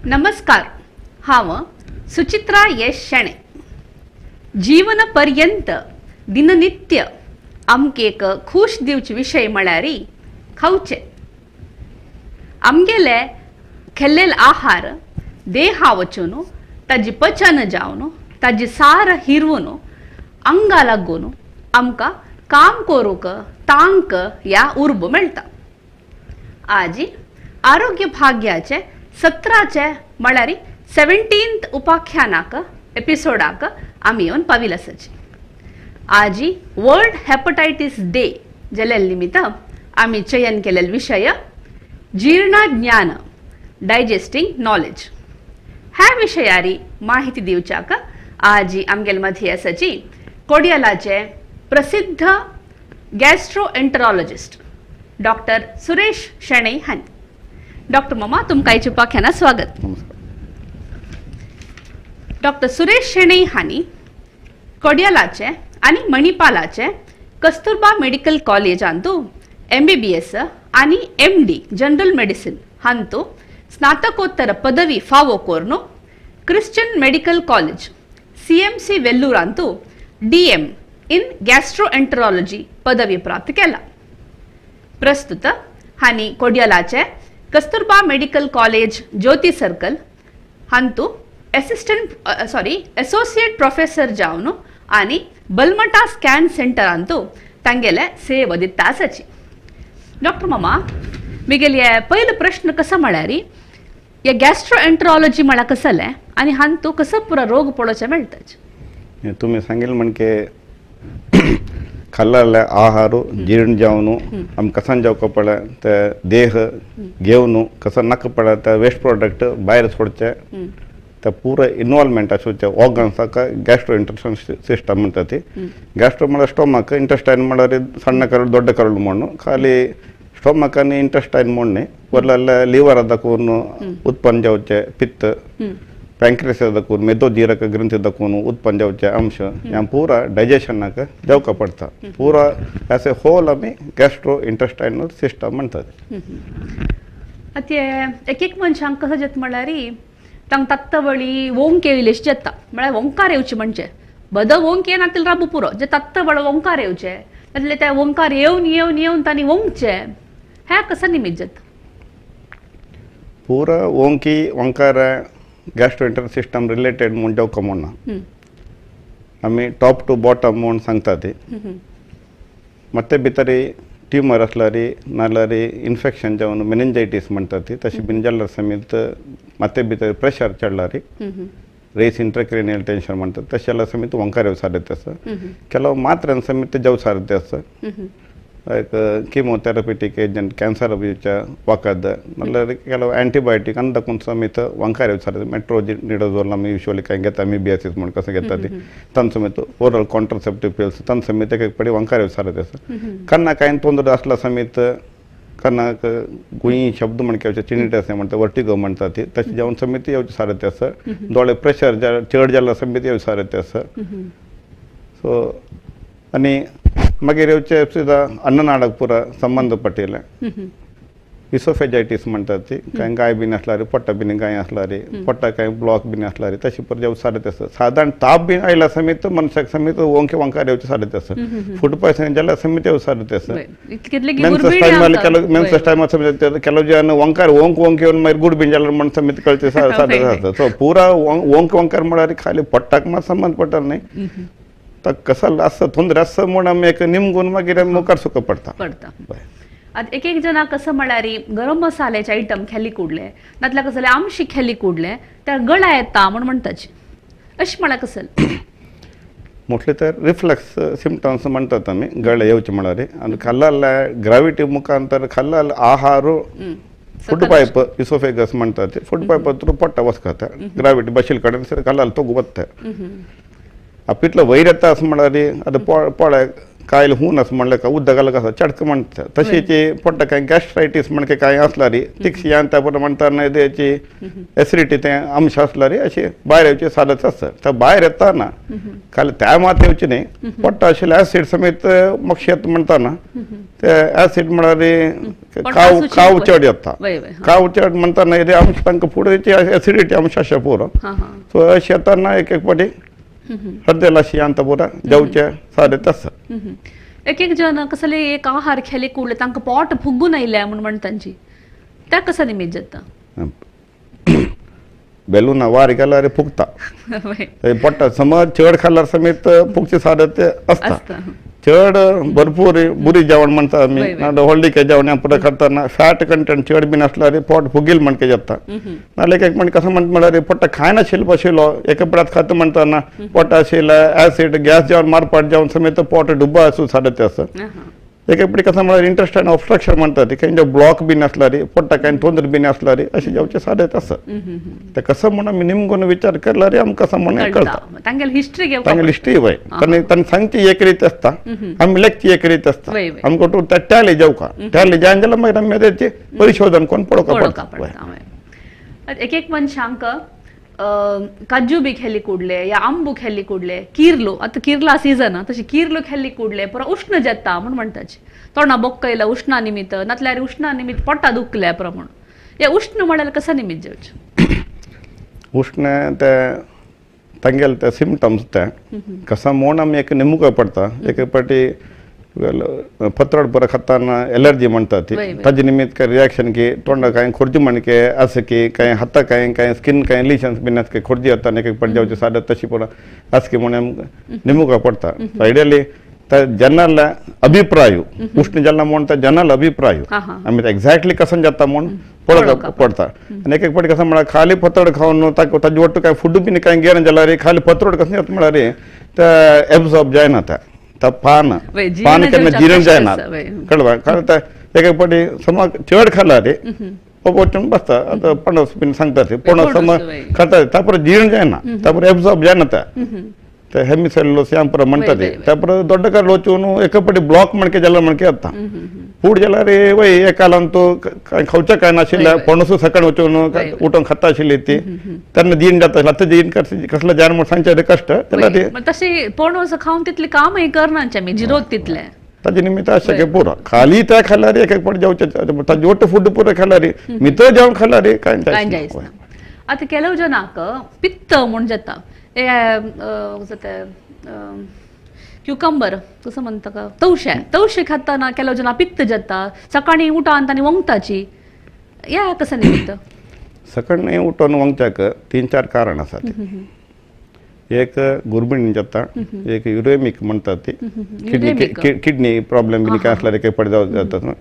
नमस्कार. हांव सुचित्रा शेणय. जीवन पर्यंत दिननित्य आमके एक खुश दिवचे विषय म्हळ्यारी खावचे. आमगेले खेल्लेल आहार देहा वचून ताजी पचन जावन ताजी सार हिरवून अंगा लागून आमकां काम करूंक तांक या उर्ब मेळटा. आजी आरोग्य भाग्याचे 17चे म्हळ्यार 17th उपाख्यानाक एपिसोडाक आमी येवन पाविल आसाची. आजी वर्ल्ड हेपटायटीस डे जाल्या निमित्त आमी चयन केलेले विषय जीर्ण ज्ञान डायजेस्टिंग नॉलेज. ह्या विशयारी माहिती दिवच्याक आजी आमगेल मध्ये आसाची कोडियालाचे प्रसिद्ध गॅस्ट्रोएंटरोलॉजिस्ट डॉक्टर सुरेश शेणय हांनी. डॉक्टर मामा तुमकां आयच्या उपाख्यानात स्वागत. डॉक्टर सुरेश शेणय हांनी कोडियालाचे आनी मणिपालाचे कस्तुरबा मेडिकल कॉलेजांतू MBBS आनी MD जनरल मेडिसिन हांतू स्नातकोत्तर पदवी फावो कोरून क्रिश्चियन मेडिकल कॉलेज CMC वेल्लूरांतू DM इन गॅस्ट्रोएंटरोलॉजी पदवी प्राप्त केला. प्रस्तुत हांनी कोडियालाचे Kasturba medical college Jyoti circle हांतू एसोसिएट प्रोफेसर जावन आनी बलमटा स्कॅन सेंटरांतू तांगेले सेवा दिता आसाची. डॉक्टर मामा म्हगेले पयलो प्रश्न कसो म्हळ्यार हे गॅस्ट्रोएंटरोलॉजी म्हळ्यार कसले आनी हांतू कसो पुरो रोग पळोवचे मेळटा. तुम्ही सांगितलं म्हणजे खाल्लेले आहार जीर्ण जावन आम कसान जावक पडे ते देह घेवन कसं नाका पडे ते वेस्ट प्रोडक्ट भायर सोडचे ते पुरो इन्वॉल्वमेंट आसूचे ऑर्गन्साक गॅस्ट्रोएंटरॉलॉजी सिस्टम म्हणटा ती. गॅस्ट्रो म्हळ्यार स्टोमक, इंटेस्टाइन म्हळ्यार सಣ್ಣ ಕರಳು ದೊಡ್ಡ ಕರಳು म्हणू खाली स्टोमक आनी इंटेस्टाइन म्हणणे वरले लिवर दाखवून उत्पन्न जावचे पित्त पॅन्क्रियास दाखवून मेदोजीरक ग्रंथी दाखवून उत्पन्न जावचे अंश ह्या पुरा डायजेशनाक जावक पडटा. पुरा एज ए होल आमी गॅस्ट्रो इंटेस्टाइनल सिस्टम म्हणटात. ते एक मनशांक कसं जाता म्हळ्यार तांकां तत्तवळी ओंक येयलेशी जाता. म्हळ्यार ओंकार येवचे म्हणजे बद ओंक येनातील राबू पुरो जे तत्तवळ ओंकार येवचे नाजाल्यार ते ओंकार येवन येवन येवन तांणी ओंकचे ह्या कसा निमित्त जाता. पुरा ओंकी ओंकार गॅस्ट्रोएंटरॉलॉजी सिस्टम रिलेटेड म्हूण जावक म्हणना आमी टॉप टू बॉटम म्हूण सांगता ती. ಮತ್ತೆ भितर ट्युमर आसल्यार नाल्यार इन्फेक्शन जावन मेनिंजायटीस म्हणटा ती तशी बीन जाल्यार समेत ಮತ್ತೆ भितर प्रेशर चडल्यार रेस इंट्राक्रेनियल टेन्शन म्हणटात तशें जाल्यार समेत ओंकार येवं सारते आसा. ಕೆಲವು ಮಾತ್ರೆ समेत जावं सारते आसा लायक ಕಿಮೋಥೆರಪಿಟಿಕ್ ಏಜೆಂಟ್ ಕ್ಯಾನ್ಸರ್ ಅಭಿಯುಚ್ಚ ವಾಕದ ನಲ್ಲರಿ ಕೆಲವು ಆಂಟಿಬಯೋಟಿಕ್ ಅಂದಕ್ಕೂ ಸಮೇತ ವಂಕಾರ ಸಾರಿ ಮೆಟ್ರೋನಿಡೋಸೋಲ್ ನಮ್ಮ ಯೂಶುವಲಿ ಕೈ ಗೆತ್ತ MBBS म्हणून कसं घेतात तन समेत ओरल कॉन्ट्रासेप्टिव्ह पिल्स तन समेत एक पडी वंकार सारत आसा. कन्ना कांय तोंदर असला समेत कन्नाक गुई शब्द म्हणके चिनिटस म्हणटा वर्टिगो म्हणटा ती तशी जावन समेत येवचे सारते आसा. दोळे प्रेशर चड जाल्यार समेत येवचे सारते आसा. सो आनी मागीर येवचे सुद्दां अन्ननाडाक पुरा संबंध पटिल्ले इसोफेजायटीस म्हणटात ती कांय गाय बीन आसल्यार पोट्टा बीन गाय आसल्यार पोट्टा कांय ब्लॉक बीन आसल्यार तशी पर जेव सारते आसा. साधारण ताप बीन आयला समेत मनशाक समेत ओंके वंकार येवचे सारते आसा. फूड पॉयझनिंग जाल्यार समेत येवचे सारते आसा. मेन्स टायमार समेत ಕೆಲವು ಜನ वंकार ओंक येवन मागीर गुड बीन जाल्यार म्हण समेत कळचे सारते आसा. सो पुरा ओंक वंकार म्हळ्यार खाली पोट्टाक मात संबंध पडटा न्ही कसं असं ತೊಂದರೆ असं म्हणून आमी एक निमगून मागीर मुखार सुख पडटा. एक एक जना कसं म्हळ्यार गरम मसाल्याचे आयटम खेळली कुडले नातल्या कसले आमशी खेळली कुडले त्या गळा येता म्हणून म्हणटाची अशी म्हळ्यार कसं मोस्टली तर रिफ्लेक्स सिम्टम्स म्हणटात आमी गळे येवचे म्हळ्यार आनी खाल्ला ग्राविटी मुखांतर खाल्ला आहार फूड पायप इसोफेगस म्हणटात फूड पायप थ्रू पोट्टा वचता ग्राविटी बशील कडेन खाल्ला तो वता. आ पितलो वयर येता असं म्हळ्यार ಅದು ಪೊಳೆ कायल होऊनच म्हणलं का उद्योगाला कसं चटक म्हणतात तशीची पोट्ट काय गॅस्ट्रायटीस म्हणजे काय असलारी तिक्षी आणि त्याबरोबर म्हणताना त्याची ऍसिडिटी ते अंश असलारी अशी बाहेर यायची साधच असतं तर बाहेर येताना खाली त्या मात येऊची नाही पोट्ट असेल ऍसिड समेत मग शेत म्हणताना ते ऍसिड म्हणारे काव चढ येता काव चढ म्हणताना हे अंश तांक पुढे ऍसिडिटी अंश अशा पोरं सो शेतांना एक एक पटी हृदयाला शांत पुरा जाऊच्या साडे तस एक एक जण कसले एक आहार खेले कुडले तांकां पोट फुगून आयल्या म्हणून म्हणतांची त्या कसा निमित्त जाता बेलून वार गेला रे फुगता पोट्टा समज चड खाल्यार समेत फुगचे साडे ते असता चड भरपूर बुरी जेवण म्हणता आम्ही होळीके जेवण पुढे करताना फॅट कंटेंट चड बीन असला रे पोट फुगील म्हणके जाता नाल्यार एक म्हणजे कसं म्हणटा रे पोट्टा खाय नाशिल्लो बशिल्लो एका पडात खात म्हणताना पोटा आशिल्ला ऍसिड गॅस जेवण मारपाट जेवण समेत पोट डुब्बा असू साडे ते असं एक पडी कसं म्हळ्यार इंटेस्टाइन ऑब्स्ट्रक्शन म्हणटा ती काही ब्लॉक बीन असला रे पोट्टा काही तोंदर बीन असला रे अशी जावचे साडे तसं ते कसं म्हणून मी निमगून विचार केला रे आमकां कसं म्हणून कळटा हिस्ट्री वय तांणी सांगची एक रीत असता आम्ही लेखची एक रीत असता आमकां टू टॅली जाऊ का टॅली जायन जाल्यार मागीर आमी तेचे परिशोधन कोण पळोवपा पडटा एक एक मनशांक काजू बी खेळली कुडले या आंबू खेळली कुडले किरलो आता किरला सीझन तशी किरलो खेळली कुडले पुरा उष्ण जाता म्हणून म्हणटाचे तोंडा बोक्कयला उष्णा निमित्त नातल्यार उष्णा निमित्त पोटा दुखल्या प्रमाण या उष्ण म्हळ्यार कसा निमित्त जावचे उष्ण ते तांगेल ते सिम्टम्स ते कसा म्हूण आमी एक निमुका पडता एक पाटी पत्रड बरं खाताना एलर्जी म्हणतात ती ताजे निमित्त काय रिॲक्शन की तोंड काय खुर्जी म्हणके असं की काय हाता काय स्किन काय लिशन्स बिन काय खुर्जी येतात एक पड जावचे साधं तशी पण असं की म्हणून निमुका पडता आयडियली तर जनरल अभिप्राय उष्ण जल्ला म्हणता जनरल अभिप्राय आम्ही एक्झॅक्टली कसं जाता म्हणून पडता आणि एक पट कसं म्हणा खाली पत्रड खाऊन ताजे ಒಟ್ಟು काय फूड बीन काय घेणं जाला रे खाली पत्रड कसं येत म्हणा रे तर एब्झॉर्ब जायना त्या पान केन्ना जिरण जायना कळवा कारण एक पटी सम चड खाला रे वचून बसता आता पणस बीन सांगता ते पणस सम खाता तापर जिरण जायना तापर एब्झॉर्ब जायना त्या हेमिसेलुलोसिस यांपर म्हणता ते तापर ದೊಡ್ಡ ಕಾಲ ವಚೂನು एक पटी ब्लॉक म्हणके जाला म्हणके आता फूड जाला रे वय एकालान तो खावचा काय नाशिल्ला पणसू सकाळ वचून उठून खाता आशिल्ली ती त्यांना जीण जाता आता जीण कसला जाण म्हणून सांगचे कष्ट त्याला ते तसे पणस खाऊन तितले कामही करनाचे मी जिरोत तितले ताजे निमित्त अशक्य पुरा खाली त्या खाल्ला रे एक पट जावचे ताजे ಒಟ್ಟು फूड पुरा खाल्ला रे मित्र जेवण खाल्ला रे काय आता ಕೆಲವು ಜನಾಕ ಪಿತ್ತ म्हणून जाता क्युकंबर कसं म्हणता का तवशे खाताना ಕೆಲವು ಜನ पित्त जाता सकाळी उठा आणि वंगताची या कसं निमित्त सकाळी उठून वंगच्याक 3-4 कारण असतात एक गुरबिणी जाता एक युरेमिक म्हणतात ती किडनी प्रॉब्लेम बिनी काय असला रे काही पडदा जातात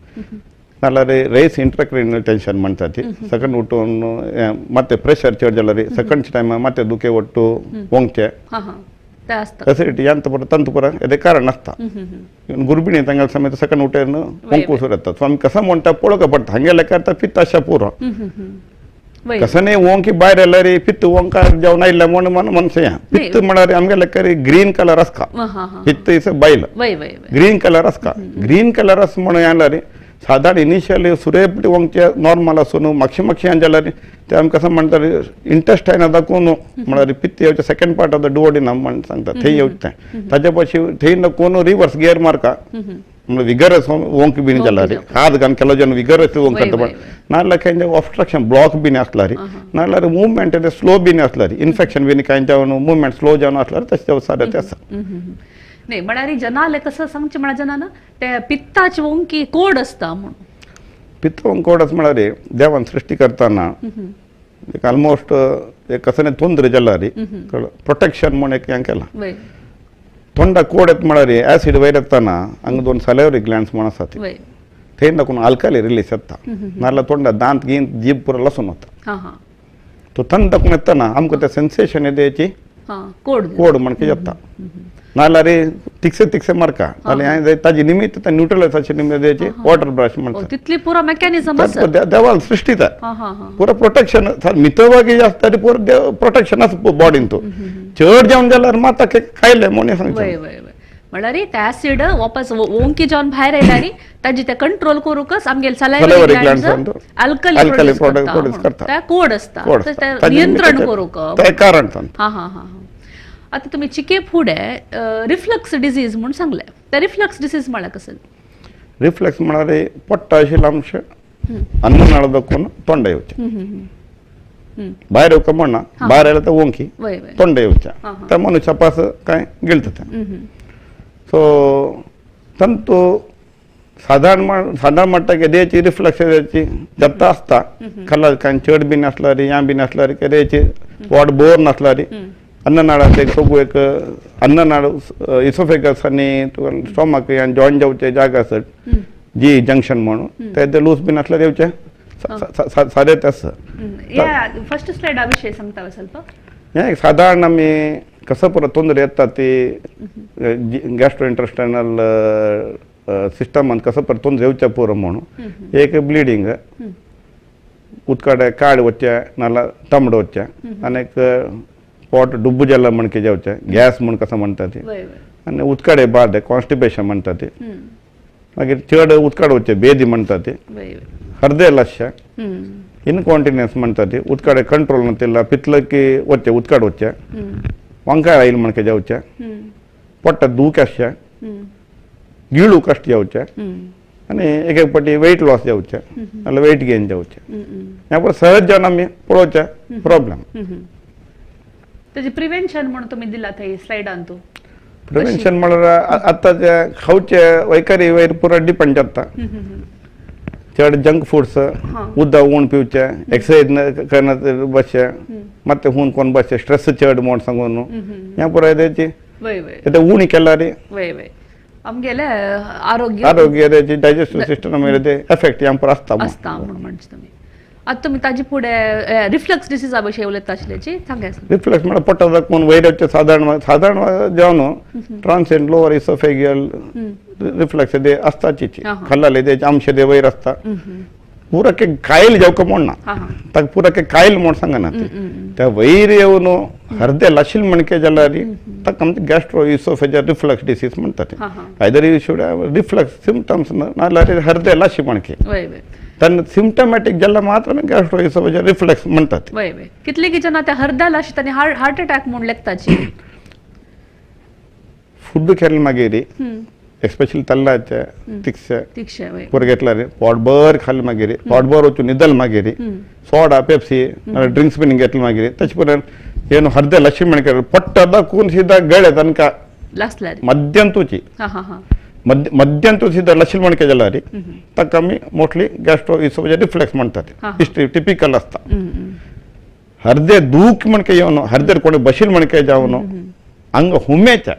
नाल्यार ರೇಸ್ ಇಂಟ್ರಾಕ್ರೇನಿಯಲ್ ಟೆನ್ಷನ್ म्हणतात ಸಕಂಡ್ ಉಟ್ಟುನ್ ಮತ್ತೆ ಪ್ರೆಷರ್ ಚೇಂಜ್ ಅಲ್ಲ ರೀ ಸಕಂಡ್ ಟೈಮ್ ಮತ್ತೆ ದುಕೆ ಒಟ್ಟು ಒಂಕೆ ಅಸಿಡಿಟಿ ಅಂತ ಬರ ತಂತು ಪರ ಅದೇ ಕಾರಣ असता गुरबिणी ತಂಗल समेत सकंड उठेन ಒಂಕು सुरतात स्वामी कसं म्हणता पोळಕ पडता हंगे लेकारता पित्त अशा पूर कसं नाही ओंकी बाहेर आला रे पित्त ओंकार जेवण आयला म्हणून मनसे पित्त म्हणा रे आमगे लेकारी ग्रीन कलर असका पित्त इस बाईल ग्रीन कलर असका ग्रीन कलर अस म्हणून आला रे साधारण इनिशियली सुरेपटी वंगचे नॉर्मल असून मागशी अंजाला ते आमकां कसं म्हणटा इंटेस्टायना दाखोवन म्हळ्यार पित्त येवचे सेकंड पार्ट ऑफ द डुओडिनम म्हणून सांगता थंय येवचें ताजे पयलीं थंय कोण रिवर्स गियर मारका म्हणजे विगरस वंक बीन जाला रे हात घालून केलो जन विगरस वंक करता पण नाल्यार खंय ऑब्स्ट्रक्शन ब्लॉक बीन आसला रे नाल्यार मुवमेंट स्लो बीन आसला रे इन्फेक्शन बीन कांय जावन मुवमेंट स्लो जावन आसला रे तशें सादे ते आसा नाही म्हळ्यार जनाले कसं सांगचे म्हळ्यार जनान ते पित्ताची वंकी कोड असता म्हणून पित्त वंक कोड आसा म्हळ्यार देवान सृष्टी करताना एक ऑलमोस्ट एक कसं नाही तोंदर जाला रे प्रोटेक्शन म्हणून एक हें केलां तोंडा कोड येता म्हळ्यार ऍसिड वयर येताना हांगा 2 सॅलिवरी ग्लँड्स म्हणून आसात थंय दाखोवन आल्काली रिलीज जाता नाल्यार तोंडा दांत गिंत जीब पुरो लसून वता तो थंड दाखोवन येताना आमकां ते सेन्सेशन येता हेची कोड म्हणके येता नाल्यार तिक्से मारका नाल्यार ताजी निमित्त न्यूट्रलायज अशें निमित्त वॉटर ब्रश म्हणटा तितली पुरो मेकॅनिझम आसा देवान सृष्टीता पुरो प्रोटेक्शन मितवागी आसता ती पुरो प्रोटेक्शन आसा बॉडीन तो चड जेवण जाल्यार माता खायले म्हणून सांगता म्हळ्यार ते ऍसिड वापस ओंकी जावन भायर येयला रे ताजी ते कंट्रोल करूकच आमगेले Salivary सलायवरी glands alkali alkali produce produce करता करता. कोड असता कोड तर असता. ते ताजे नियंत्रण मी करूक ते कारण सांगता. हा हा हा आता तुम्ही चिके फुडें रिफ्लक्स डिजीज म्हणून सांगले ते रिफ्लक्स डिसीज म्हळ्यार कसं ರಿಫ್ಲೆಕ್ಸ್ ಮಾಡಿದ್ರೆ ಪೊಟ್ಟ ಶಿಲಾಂಶ ಅನ್ನನಾಳದಕ್ಕೂ ತೊಂಡೆ ಯೋಚ बाहेर कमणना बाहेर आलं तर ओंकी तोंडे येऊच्या तर मनुष्य पास काय गिळत सो तंतु साधारण मट्टाके द्यायची रिफ्लेक्स द्यायची जत्ता असता खाला काय चढ बी नसलारी या बी नसलारी काय द्यायची पोट बोर नसलारी अन्ननाळाचे सगळं एक अन्ननाळ इसोफेगस आणि स्टोमक आणि जॉईंट जाऊचे जागा असत जी जंक्शन म्हणून ते लूज बी नसला देऊच्या साधे तसं फर्स्ट स्लाइड विषय सांगता ಸ್ವಲ್ಪ साधारण आम्ही कसं परत ತೊಂದರೆ येतात ते गॅस्ट्रो इंटेस्टायनल सिस्टम कसं परत ತೊಂದರೆ येऊच्या पोरं म्हणून एक ब्लिडिंग उतकाडे काळ वच्च्या नाला तमड वच्च्या आणि पोट डुब्बू जल्ला म्हणके जावच्या गॅस म्हणून कसं म्हणतात आणि उतकाडे बाद कॉन्स्टिपेशन म्हणतात मागीर चड उतकाड वच्चे बेदी म्हणतात हृदय लक्ष्य इनकॉन्टिन्यूस म्हणतात उतकाडे कंट्रोल नसला पितलकी वच्चे उतकाड वच्चे वंकाय आईल म्हणके जावच्या पोट्ट दूक आसच्या गिळू कष्ट जावच्या आणि एक एक पटी वेट लॉस जावच्या नाल्यार वेट गेन जावच्या ह्या पर सहज जावन आमी पळोवच्या प्रॉब्लेम त्याचे प्रिव्हेंशन म्हणून तुम्ही दिला थंय स्लाइडान तो प्रिव्हेंशन म्हळ्यार आतांच्या खावचे वैखरी वयर पुरो डिपेंड जाता चड जंक फूड्स उदक उण पिवचे एक्सरसाइज करना बसचे ಮತ್ತೆ हून कोण बसचे स्ट्रेस चड म्हण सांगून ह्या पुरो तेची ते उणी केला रे आमगेले आरोग्य आरोग्य तेची डायजेस्टिव्ह सिस्टम मेरे ते इफेक्ट ह्या पुरो आसता म्हणून म्हणचे तुम्ही आता तुम्ही ताजी पुढे रिफ्लक्स डिसीज विषयी उलयता आशिल्ल्याची सांगा रिफ्लक्स म्हळ्यार पोटाक कोण वैरचे साधारण जावन ट्रान्सेंट लोअर इसोफेगियल रिफ्लक्स दे आसताची खल्लाले तेचे अंश दे वयर आसता पूरा के कायल जावक म्हणना ताका पूरा के कायल म्हण सांगना त्या वयर येवन हृदय लाशिल म्हणके जाल्यार ताका आमचे गॅस्ट्रो इसोफेजियल रिफ्लक्स डिसीज म्हणटात either you should have reflux symptoms नाल्यार हृदय लाशी म्हणके तन सिम्पटमॅटिक जाल्यार मात्र गॅस्ट्रो इसोफेजियल रिफ्लक्स म्हणटात कितले की जण त्या हृदय लाशी तांणी हार्ट अटॅक म्हूण लेखताची फूड खेळ मागीर एस्पेशली तल्लाचे तिक्षे पुरो घेतल्यार पोटभर खाल्ले मागीर पोटभर वचून न्हिदल मागीर सोडा पेप्सी ड्रिंक्स बीन घेतले मागीर तेचे परत ಏನು ಹೃದಯ ಲಕ್ಷ್ಮಿ ಮಣಿಕೆ ಪಟ್ಟದ ಕೂನ್ಸಿದ ಗಳೆ ತನಕ ಮಧ್ಯಂತೂಚಿ ಮಧ್ಯಂತೂಸಿದ ಲಕ್ಷ್ಮಿ ಮಣಿಕೆ ಜಲ್ಲ ರೀ ತಕ್ಕಮ್ಮಿ ಮೋಸ್ಟ್ಲಿ ಗ್ಯಾಸ್ಟ್ರೋ ಇಸೋಫೇಜಿಯಲ್ ರಿಫ್ಲೆಕ್ಸ್ ಮಾಡ್ತಾರೆ ಇಷ್ಟು ಟಿಪಿಕಲ್ असता हृदय दूक मणके येवन हृदय कोणी बशील मणके जावन अंग हुमेच्या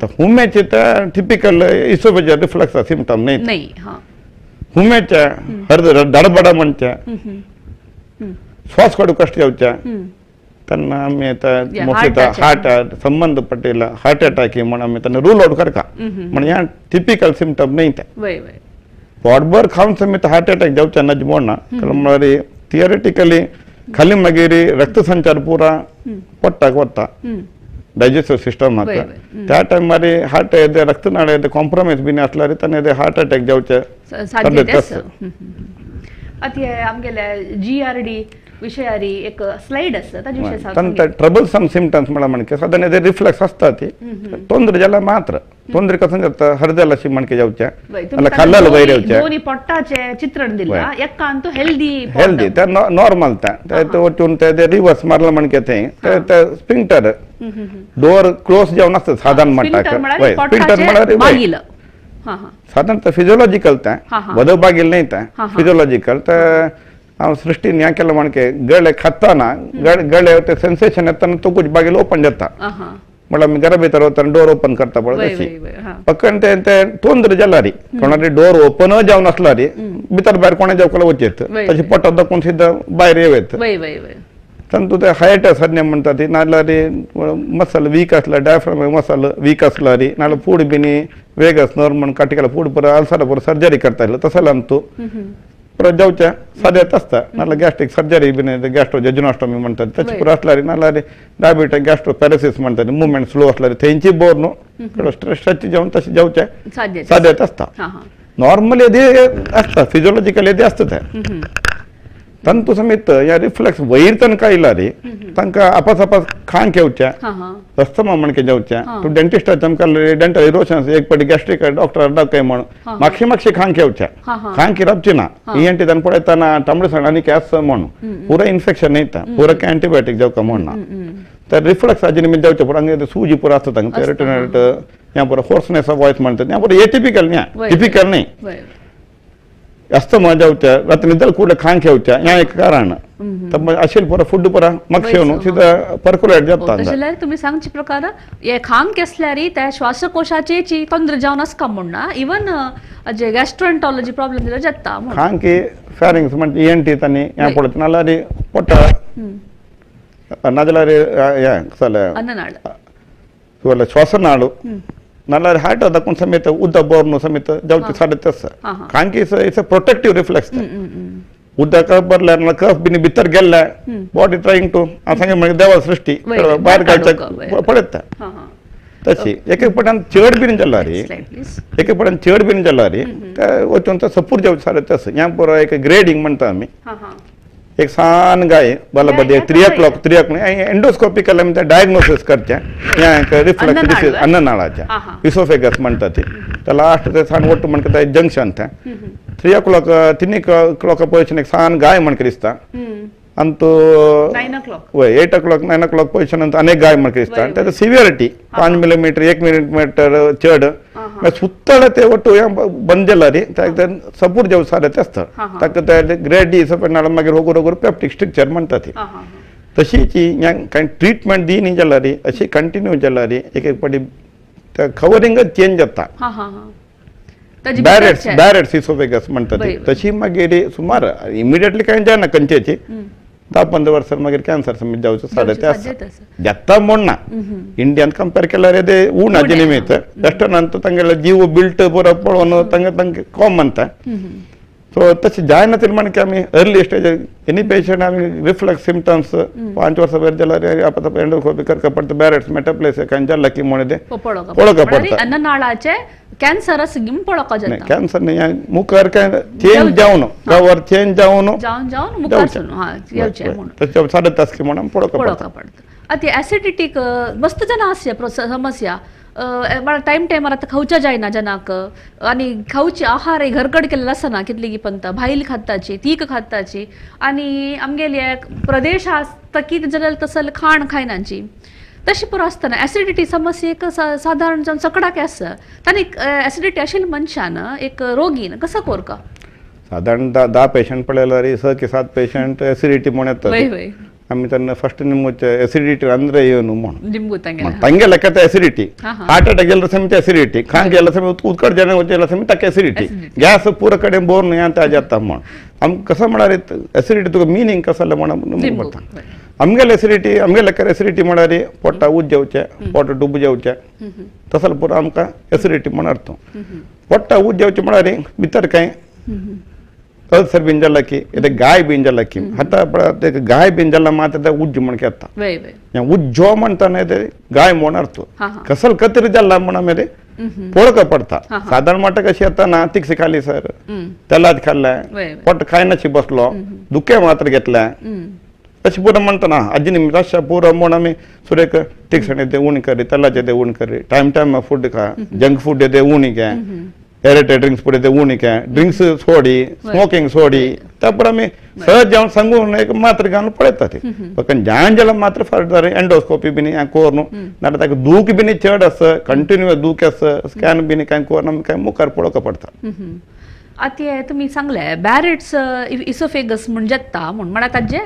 तर हुमेचे तर टिपिकल इसोफेजियल रिफ्लक्स सिम्पटम नाही हुमेच्या हृदय डडबड म्हणच्या श्वास काढू कष्ट जावच्या त्यांना आम्ही आता मोठे हार्ट संबंधपट्टेला हार्ट अटॅक म्हणून आम्ही त्यांना रूल आउट करका म्हणजे ह्या टिपिकल सिम्पटम नाही त्या पोटभर खाऊन समेत हार्ट अटॅक जावच्या नज म्हणना तर म्हळ्यार थिअरेटिकली खाली मागीर रक्तसंचार पुरा पोट्टाक वता डायजेस्टिव्ह सिस्टम म्हाका त्या टायमार हार्ट येदे रक्तनाळ येदे कॉम्प्रोमाइज बीन आसल्यार ताणे हार्ट अटॅक जावचे अति आमगेले जीआरडी विषयारी एक स्लाइड असता ताजे विषय सांगता ट्रबलसम सिम्पटम्स म्हणा म्हणके साधारण येदे रिफ्लेक्स असता ती तोंदरे जाला मात्र तोंदरे कसं जाता हृदय लाशी म्हणके जावच्या अला खाल्लाल वयर येवच्या दोन्ही पोट्टाचे चित्रण दिला एकांत हेल्दी त्या नॉर्मल त्या वचून ते रिवर्स मारला म्हणके ते स्पिंक्टर डोर क्लोज जावन आसता साधारण म्हणटा स्पिंक्टर म्हळ्यार साधारण फिजियोलॉजिकल त्या वदव बागील नाही त्या फिजियोलॉजिकल तर सृष्टीन या केलं म्हणके गळे खाताना गळे ते सेन्सेशन येताना तो कुछ बागील ओपन जाता म्हळ्यार आमी घरा भितर वतना डोर ओपन करता पळय तशी पक्कन ते तोंदर जाला री कोणारी डोर ओपन जावन आसला री भितर भायर कोणा जावकला वचेत तशी पोटात दाखोवन सिद्धा भायर येवेत तंतु ते हायटस सज्ञ म्हणतात नाल्यार मसल वीक आसला डायफ्राम मसल वीक आसला री नाल्यार फूड बिनी वेगस नॉर्मल काटिकला फूड पर अल्सर पर सर्जरी करता तसं आमतो परत जावच्या साध्यात असता नाल्यार गॅस्ट्रिक सर्जरी बीन गॅस्ट्रो जेजुनॉस्टॉमी म्हणतात त्याची पुरो आसल्यार नाल्यार डायबिटीक गॅस्ट्रो पॅरासिस म्हणतात मुवमेंट स्लो आसल्यार थंयची बोर न्हू स्ट्रेसची जेवण तशी जेवचे साध्यता साध्यता असता हां हां नॉर्मली येदे असता फिजियोलॉजिकल येदे असतं ते तंतु समेत या रिफ्लेक्स वैर तनका इला रे तंका आपास खांक येवच्या हां हां रस्तमा म्हणके जेवच्या तू डेंटिस्ट चमकल डेंटल इरोशन एक पटी गॅस्ट्रिक डॉक्टर अड्डा काय म्हण माक्षी खांक येवच्या खांक रबची ना ENT तन पडताना तांबडे सणानी कॅस म्हण पूरा इन्फेक्शन नाही पूरा अँटीबायोटिक जेवका म्हण तर रिफ्लेक्स आजी निमित्त जेवच्या पण अंगे सूजी पूरा असतं तंग पेरिटोनेट या पूरा होर्सनेस ऑफ वॉइस म्हणतात या पूरा एटिपिकल न्या टिपिकल नाही जास्त मजा होत्या रात्री कुठे खांक ठेवच्या या एक कारण तर मग असेल पुरा फूड पुरा मग शेवून सीधा पर्क्युलेट जाता तशें तुमी सांगचे प्रकार हे खांक असल्यार त्या श्वासकोशाची तोंदरे जावन आसका म्हणना इवन जे गॅस्ट्रोएंटॉलॉजी प्रॉब्लेम दिलो जाता खांक फॅरिंग्स म्हणजे ENT तानी या पडत नालारी पोटा नाजलारी या सला अन्ननाळ श्वासनाळू नल्लारी हार्ट ಅದಕ್ಕೊಂದು ಸಮೇತ ಉದ್ದ ಬೋರ್ನು ಸಮೇತ ಜೌತಿ ಸಾಧ್ಯತೆ ಕಾಂಕಿ ಇಸ್ ಎ ಪ್ರೊಟೆಕ್ಟಿವ್ ರಿಫ್ಲೆಕ್ಸ್ ಉದ್ದ ಕಫ್ ಬರ್ಲ ಕಫ್ ಬಿನಿ ಬಿತ್ತರ್ ಗೆಲ್ಲ ಬಾಡಿ ಟ್ರೈಂಗ್ ಟು ಆ ಸಂगे म्हणजे देवा सृष्टी बाहेर काढच्या पडत तशी एक एक पटान चढ बिन जल्लारी एक एक पटान चढ बिन जल्लारी वचून सपूर जेव सारे तस या पुरा एक ग्रेडिंग म्हणता आम्ही एक सान गाय बाला बदे 3 o'clock एंडोस्कोपिकल डायग्नोसिस करच्या या रिफ्लेक्स डिसीज अन्ननाळाच्या इसोफेगस म्हणतात ते लास्ट ते सान ಒಟ್ಟು म्हणतात जंक्शन था 3 o'clock 3 o'clock पोजिशन एक सान गाय म्हणके दिसता अंतु 9 o'clock 8 o'clock 9 o'clock पोजिशन अंत अनेक गाय म्हणके दिसता त्याचं सिव्हिरिटी 5 मिलीमीटर 1 मिलीमीटर चढ ಸುತ್ತಳ ते ಒಟ್ಟು ಬಂದಿಲ್ಲ ರೀ ಸಪೂರ್ जेव सारे असतं ताका ग्रेड डी सपनाळ मागीर होगोर होगोर पेप्टिक स्ट्रक्चर म्हणतात तशीची काही ट्रीटमेंट दी नाही जाला री अशी कंटिन्यू जाला री एक एक पटी कवरिंग चेंज जाता डायरेक्ट इसोफेगस म्हणतात तशी मागीर सुमार इमिडिएटली काही जायना कंचेची 10-15 वर्षां मागीर कॅन्सर समेत जावचो साध्या जाता म्हणना इंडियन कंपेर केल्यार ते उण हाजे निमित्त वेस्टर्नांत तांगेलो जीव बिल्ट पुरो पळोवन तांगे कॉम म्हणता सो तशें जायना तरी म्हणके आमी अर्ली स्टेज एनी पेशंट आमी रिफ्लेक्स सिम्टम्स 5 वर्सां भितर जाल्यार आपातप एंडोस्कोपी करका पडटा बॅरेट्स मेटाप्लेसिया कांय जाल्ला की म्हणे ते पळोवका पडटा अन्ननाळाचे कॅन्सर असं पळोवका जाता कॅन्सर नाही मुखार काय चेंज जावन कवर चेंज जावन जावन मुखार हां येवचे म्हणून तशें साडे तास की म्हणून पळोवका पडटा अति एसिडिटीक मस्त जना आसया समस्या टाइम टायमार आतां खावच्या जायना जनाक आनी खावची आहार घरकड केल्लो आसना कितली की पंत भायल खाताची तीक खाताची आनी आमगेले प्रदेश आसता कितें जाल्यार तसल खाण खायनाची तशी पुरो आसतना एसिडिटी समस्येक साधारण जावन सकडाक आसा ताणी एसिडिटी आशिल्ल्या मनशान एक रोगीन कसो कोरका साधारण 10 पेशंट पळयल्यार 6 की 7 पेशंट एसिडिटी म्हणत आम्ही त्यांना फर्स्ट निम्मूचे एसिडिटी ಅಂದ್ರೆ ಏನು ನಿಮ್ಮು ತಂಗೆ ಲೆಕ್ಕದ ಎಸಿಡಿಟಿ ಹಾರ್ಟ್ ಅಟ್ಯಾಕ್ ಎಲ್ಲ ಸಮೇತ ಎಸಿಡಿಟಿ ಖಾಂಗೆ ಎಲ್ಲ ಸಮೇತ ಉತ್ಕಡ ಜನ ಎಲ್ಲ ಸಮೇತ ತಕ್ಕ ಎಸಿಡಿಟಿ ಗ್ಯಾಸ್ ಪೂರ ಕಡೆ ಬೋರ್न ಅಂತ जाता म्हण हम कसं म्हणारे एसिडिटी तुका मीनिंग कसं म्हणा आमगेल एसिडिटी आमगे लेकर एसिडिटी म्हणारे पोटा उज जेवचे पोट डुब जेवचे तसल पुरा आमका एसिडिटी म्हणतो पोटा उज जेवचे म्हणारे भितर काय अल्सर बिंजला की इधर गाय बिंजला की हता पड़ा गाय बिंजला माते उज्ज मन के आता उज्जो म्हणता नाही ते गाय म्हणतो कसल कतरी जल्ला म्हणा मेरे पोळक पडता साधारण मट कशी आता ना तिकसी खाली सर त्यालाच खाल्लाय पोट खायनाची बसलो दुखे मात्र घेतला तशी पुरा म्हणतो ना अजिनी रश्या पुरा म्हणून आम्ही सुरेख तिकसणे ते ऊन करी त्यालाचे ते ऊन करी टाइम टाइम फूड खा जंक फूड ते ऊन घ्या एरेटे ड्रिंक्स पुढे ते ऊनिक ड्रिंक्स सोडी स्मोकिंग सोडी त्यापर आम्ही सहज जाऊन सांगून एक मात्र घालून पळयतात पण जाण जाल्यार मात्र फर्दर एंडोस्कोपी बिनी कोरनु नाल्यार ताका दूख बिनी चड आसा कंटिन्युअस दूख आसा स्कॅन बिनी कांय कोरना कांय मुखार पळोवका पडटा आता तुम्ही सांगले बॅरेट्स इसोफेगस म्हण जाता म्हण ताजे